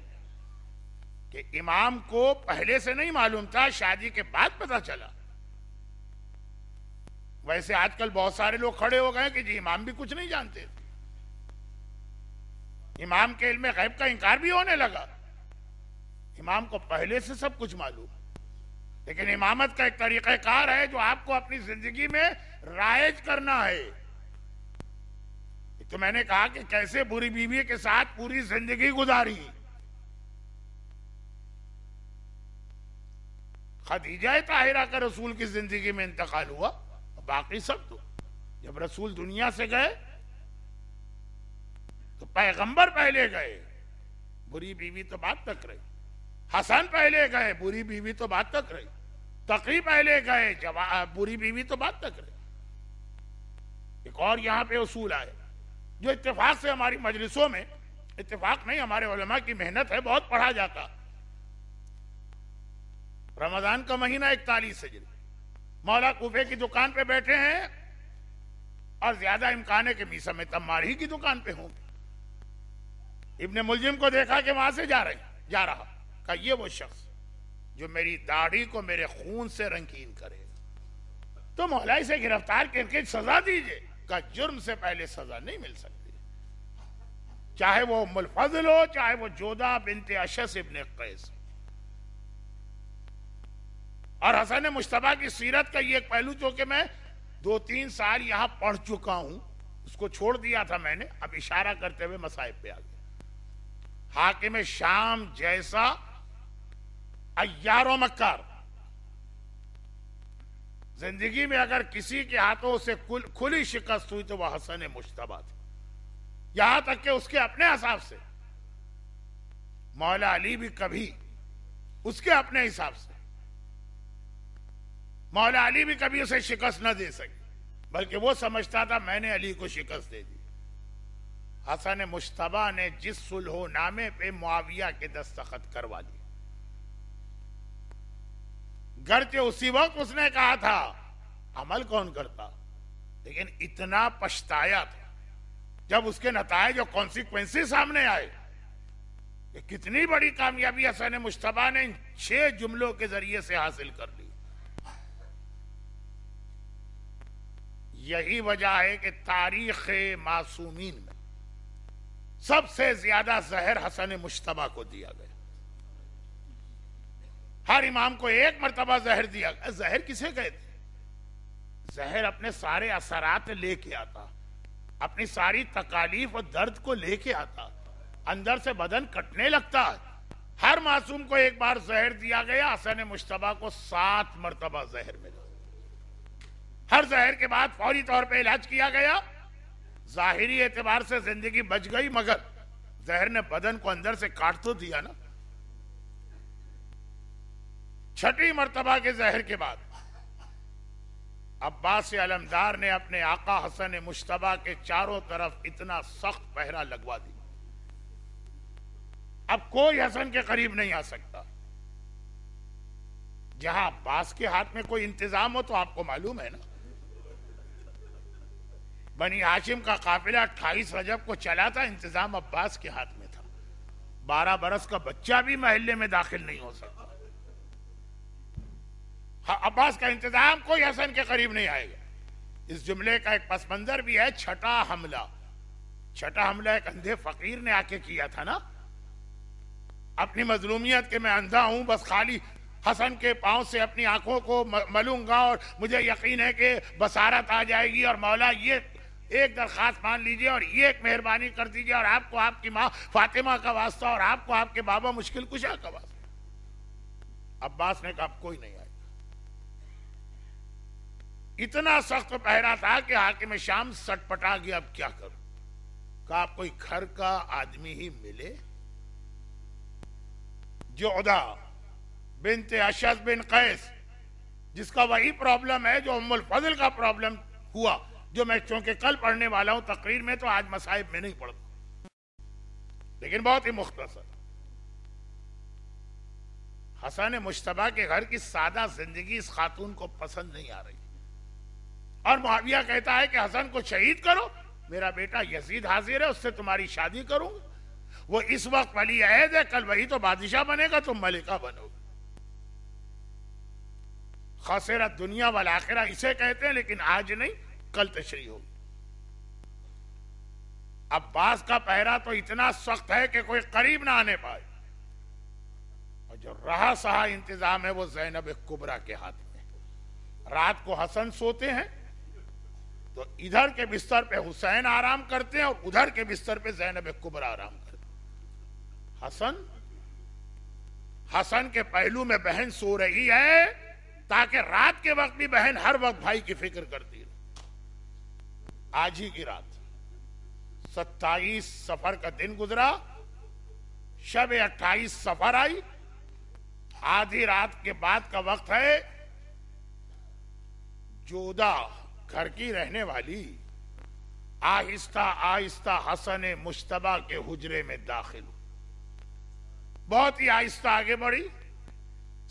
کہ امام کو پہلے سے نہیں معلوم تھا, شادی کے بعد پتہ چلا. ویسے آج کل بہت سارے لوگ کھڑے ہو گئے کہ جی امام بھی کچھ نہیں جانتے, امام کے علم غیب کا انکار بھی ہونے لگا. امام کو پہلے سے سب کچھ معلوم, لیکن امامت کا ایک طریقہ کار ہے جو آپ کو اپنی زندگی میں رائج کرنا ہے. تو میں نے کہا کہ کیسے بری بیوی کے ساتھ پوری زندگی گزاری. خدیجہ طاہرہ کا رسول کی زندگی میں انتقال ہوا, باقی سب تو جب رسول دنیا سے گئے تو پیغمبر پہلے گئے, بری بیوی تو بعد تک رہی. حسن پہلے گئے, بری بیوی تو بعد تک رہی. تقی پہلے گئے, بری بیوی تو بعد تک رہی. ایک اور یہاں پہ اصول آئے جو اتفاق سے ہماری مجلسوں میں, اتفاق نہیں ہمارے علماء کی محنت ہے, بہت پڑھا جاتا. رمضان کا مہینہ 41 ہجری، مولا کوفے کی دکان پہ بیٹھے ہیں اور زیادہ امکان ہے کہ میسا میں تمار ہی کی دکان پہ ہوں. ابن ملجم کو دیکھا کہ وہاں سے جا رہا، کہا یہ وہ شخص جو میری داڑھی کو میرے خون سے رنگین کرے گا، تو مولا اسے گرفتار کر کے سزا دیجئے. کہا جرم سے پہلے سزا نہیں مل سکتی، چاہے وہ ام الفضل ہو، چاہے وہ جودہ بنت اشس ابن قیس. اور حسن مجتبیٰ کی سیرت کا یہ ایک پہلو جو کہ میں 2-3 سال یہاں پڑھ چکا ہوں، اس کو چھوڑ دیا تھا میں نے، اب اشارہ کرتے ہوئے مصائب پہ آ گیا. حاکم شام جیسا عیار و مکار زندگی میں اگر کسی کے ہاتھوں اسے کھلی شکست ہوئی تو وہ حسن مجتبیٰ تھا. یہاں تک کہ اس کے اپنے حساب سے مولا علی بھی کبھی اس کے اپنے حساب سے مولا علی بھی کبھی اسے شکست نہ دے سکے، بلکہ وہ سمجھتا تھا میں نے علی کو شکست دے دی. حسن مجتبیٰ نے جس صلح نامے پہ معاویہ کے دستخط کروا دی، گرچہ اسی وقت اس نے کہا تھا عمل کون کرتا، لیکن اتنا پچھتایا تھا جب اس کے نتائج اور کانسیکوینسز سامنے آئے کہ کتنی بڑی کامیابی حسن مجتبیٰ نے ان 6 جملوں کے ذریعے سے حاصل کر لی. یہی وجہ ہے کہ تاریخ معصومین میں سب سے زیادہ زہر حسن مجتبیٰ کو دیا گیا. ہر امام کو 1 مرتبہ زہر دیا گیا. زہر کسے کہتے ہیں؟ زہر اپنے سارے اثرات لے کے آتا، اپنی ساری تکالیف اور درد کو لے کے آتا، اندر سے بدن کٹنے لگتا ہے. ہر معصوم کو 1 بار زہر دیا گیا، حسن مجتبیٰ کو 7 مرتبہ زہر ملا. ہر زہر کے بعد فوری طور پہ علاج کیا گیا. ظاہری اعتبار سے زندگی بچ گئی، مگر زہر نے بدن کو اندر سے کاٹ تو دیا نا. 6 مرتبہ کے زہر کے بعد عباس علمدار نے اپنے آقا حسن مجتبیٰ کے چاروں طرف اتنا سخت پہرا لگوا دی، اب کوئی حسن کے قریب نہیں آ سکتا. جہاں عباس کے ہاتھ میں کوئی انتظام ہو تو آپ کو معلوم ہے نا، بنی ہاشم کا قافلہ 28 رجب کو چلا تھا، انتظام عباس کے ہاتھ میں تھا. 12 برس کا بچہ بھی محلے میں داخل نہیں ہو سکتا. عباس کا انتظام، کوئی حسن کے قریب نہیں آئے گا. اس جملے کا ایک پس منظر بھی ہے، چھٹا حملہ ایک اندھے فقیر نے آ کے کیا تھا نا، اپنی مظلومیت کے میں اندھا ہوں، بس خالی حسن کے پاؤں سے اپنی آنکھوں کو ملوں گا اور مجھے یقین ہے کہ بصارت آ جائے گی، اور مولا یہ ایک درخواست مان لیجئے اور یہ ایک مہربانی کر دیجئے، اور آپ کو آپ کی ماں فاطمہ کا واسطہ اور آپ کو آپ کے بابا مشکل کشا کا واسطہ. عباس نے کہا اب کوئی نہیں آئے. اتنا سخت پہرا تھا کہ حاکم شام سٹ پٹا گیا، اب کیا کروں. کہا آپ کوئی گھر کا آدمی ہی ملے. جعدہ بنت اشس بن قیس، جس کا وہی پرابلم ہے جو ام الفضل کا پرابلم ہوا، جو میں چونکہ کل پڑھنے والا ہوں تقریر میں، تو آج مصائب میں نہیں پڑھتا، لیکن بہت ہی مختصر. حسن مجتبیٰ کے گھر کی سادہ زندگی اس خاتون کو پسند نہیں آ رہی، اور معاویہ کہتا ہے کہ حسن کو شہید کرو، میرا بیٹا یزید حاضر ہے، اس سے تمہاری شادی کروں گا. وہ اس وقت ولی عہد ہے، کل وہی تو بادشاہ بنے گا، تم ملکہ بنو گے. خسرت دنیا والآخرہ اسے کہتے ہیں، لیکن آج نہیں، کل تشریح ہوگی. عباس کا پہرا تو اتنا سخت ہے کہ کوئی قریب نہ آنے پائے، اور جو رہا سہا انتظام ہے وہ زینب کبریٰ کے ہاتھ میں. رات کو حسن سوتے ہیں تو ادھر کے بستر پہ حسین آرام کرتے ہیں اور ادھر کے بستر پہ زینب کبریٰ آرام کرتے ہیں. حسن کے پہلو میں بہن سو رہی ہے تاکہ رات کے وقت بھی بہن ہر وقت بھائی کی فکر کرتی رہے. آج ہی کی رات 27 صفر کا دن گزرا، شب 28 صفر آئی، آدھی رات کے بعد کا وقت ہے. جودہ گھر کی رہنے والی آہستہ آہستہ حسن مجتبیٰ کے حجرے میں داخل، بہت ہی آہستہ آگے بڑھی.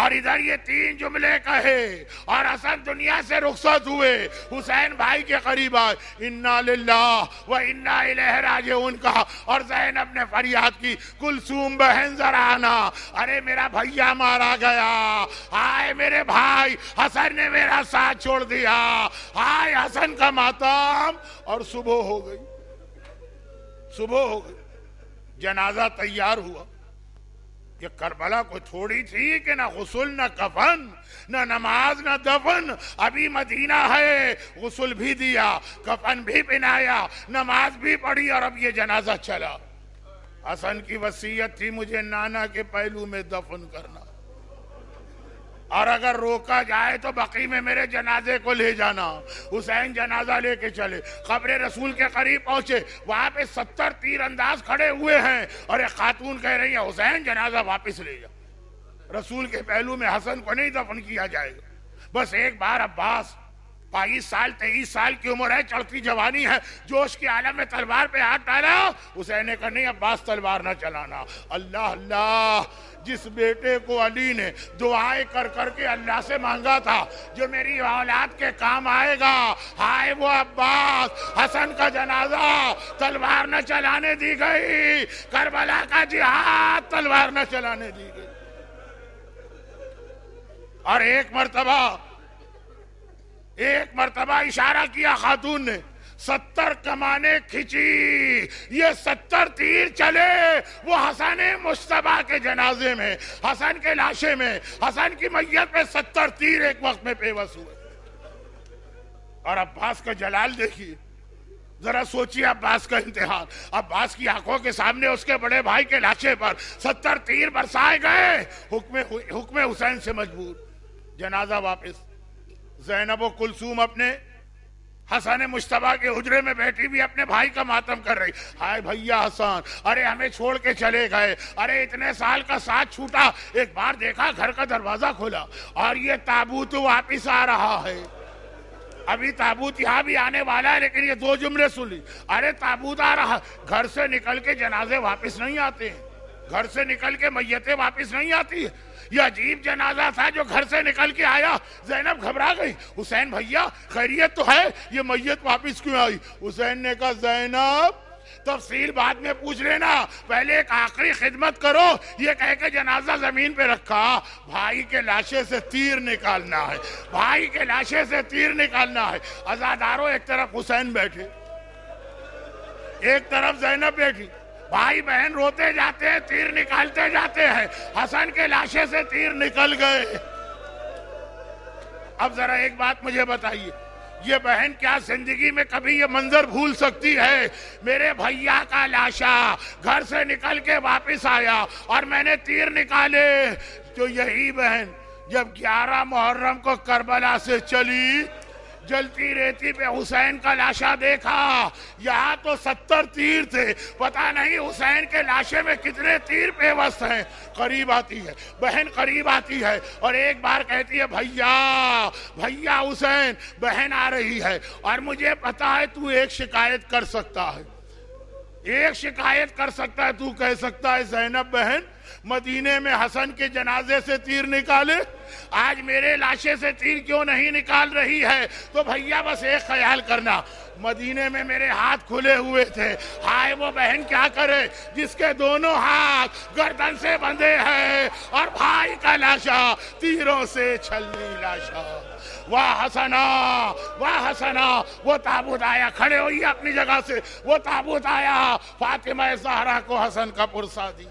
اور ادھر یہ 3 جملے کہے اور حسن دنیا سے رخصت ہوئے، حسین بھائی کے قریب آئے، انا للہ و انا الیہ راجعون کا، اور زینب نے فریاد کی، کلثوم بہن ذرا آنا، ارے میرا بھیا مارا گیا، ہائے میرے بھائی حسن نے میرا ساتھ چھوڑ دیا، ہائے حسن کا ماتم۔ اور صبح ہو گئی، صبح ہو گئی، جنازہ تیار ہوا۔ یہ کربلا کوئی تھوڑی تھی کہ نہ غسل نہ کفن نہ نماز نہ دفن، ابھی مدینہ ہے، غسل بھی دیا، کفن بھی پہنایا، نماز بھی پڑھی، اور اب یہ جنازہ چلا۔ حسن کی وصیت تھی مجھے نانا کے پہلو میں دفن کرنا، اور اگر روکا جائے تو بقی میں میرے جنازے کو لے جانا۔ حسین جنازہ لے کے چلے، قبر رسول کے قریب پہنچے، وہاں پہ 70 تیر انداز کھڑے ہوئے ہیں، اور ایک خاتون کہہ رہی ہے حسین جنازہ واپس لے جا، رسول کے پہلو میں حسن کو نہیں دفن کیا جائے گا۔ بس ایک بار عباس 22 سال 23 سال کی عمر ہے، چڑھتی جوانی ہے، جوش کے عالم میں تلوار پہ ہاتھ ڈالا، حسین نے کہا نہیں عباس تلوار نہ چلانا۔ اللہ اللہ، جس بیٹے کو علی نے دعائیں کر کر کے اللہ سے مانگا تھا جو میری اولاد کے کام آئے گا، ہائے وہ عباس، حسن کا جنازہ تلوار نہ چلانے دی گئی، کربلا کا جہاد تلوار نہ چلانے دی گئی۔ اور ایک مرتبہ اشارہ کیا خاتون نے، 70 کمانیں کھچی، یہ 70 تیر چلے، وہ حسن مجتبیٰ کے جنازے میں، حسن کے لاشے میں، حسن کی میت میں 70 تیر ایک وقت میں پیوست ہوئے۔ اور عباس کا جلال دیکھیے، ذرا سوچیے عباس کا امتحان، عباس کی آنکھوں کے سامنے اس کے بڑے بھائی کے لاشے پر 70 تیر برسائے گئے، حکم حسین سے مجبور، جنازہ واپس۔ زینب و کلثوم اپنے حسن مجتبیٰ کے حجرے میں بیٹھی بھی اپنے بھائی کا ماتم کر رہی، ہائے بھیا حسن، ارے ہمیں چھوڑ کے چلے گئے، ارے اتنے سال کا ساتھ چھوٹا، ایک بار دیکھا گھر کا دروازہ کھولا اور یہ تابوت واپس آ رہا ہے، ابھی تابوت یہاں بھی آنے والا ہے، لیکن یہ 2 جملے سنی، ارے تابوت آ رہا، گھر سے نکل کے جنازے واپس نہیں آتے ہیں، گھر سے نکل کے میتیں واپس نہیں آتی ہیں، یہ عجیب جنازہ تھا جو گھر سے نکل کے آیا۔ زینب گھبرا گئی، حسین بھیا خیریت تو ہے، یہ میت واپس کیوں آئی؟ حسین نے کہا زینب تفصیل بعد میں پوچھ لینا، پہلے ایک آخری خدمت کرو، یہ کہہ کے جنازہ زمین پہ رکھا، بھائی کے لاشے سے تیر نکالنا ہے، بھائی کے لاشے سے تیر نکالنا ہے۔ عزاداروں ایک طرف حسین بیٹھے، ایک طرف زینب بیٹھی، بھائی بہن روتے جاتے ہیں، تیر نکالتے جاتے ہیں، حسن کے لاشے سے تیر نکل گئے۔ اب ذرا ایک بات مجھے بتائیے، یہ بہن کیا زندگی میں کبھی یہ منظر بھول سکتی ہے؟ میرے بھیا کا لاشا گھر سے نکل کے واپس آیا اور میں نے تیر نکالے۔ تو یہی بہن جب 11 محرم کو کربلا سے چلی، جلتی ریتی پہ حسین کا لاشا دیکھا، یہاں تو 70 تیر تھے، پتہ نہیں حسین کے لاشے میں کتنے تیر پیوست ہیں۔ قریب آتی ہے بہن، قریب آتی ہے اور ایک بار کہتی ہے بھیا بھیا حسین، بہن آ رہی ہے اور مجھے پتا ہے تو ایک شکایت کر سکتا ہے، ایک شکایت کر سکتا ہے، تو کہہ سکتا ہے زینب بہن مدینے میں حسن کے جنازے سے تیر نکالے، آج میرے لاشے سے تیر کیوں نہیں نکال رہی ہے؟ تو بھیا بس ایک خیال کرنا، مدینے میں میرے ہاتھ کھلے ہوئے تھے، ہائے وہ بہن کیا کرے جس کے دونوں ہاتھ گردن سے بندھے ہیں اور بھائی کا لاشا تیروں سے چھلنی لاشا۔ واہ حسنا، واہ حسنا، وہ تابوت آیا، کھڑے ہوئی اپنی جگہ سے، وہ تابوت آیا، فاطمہ زہرا کو حسن کا پرسہ دی۔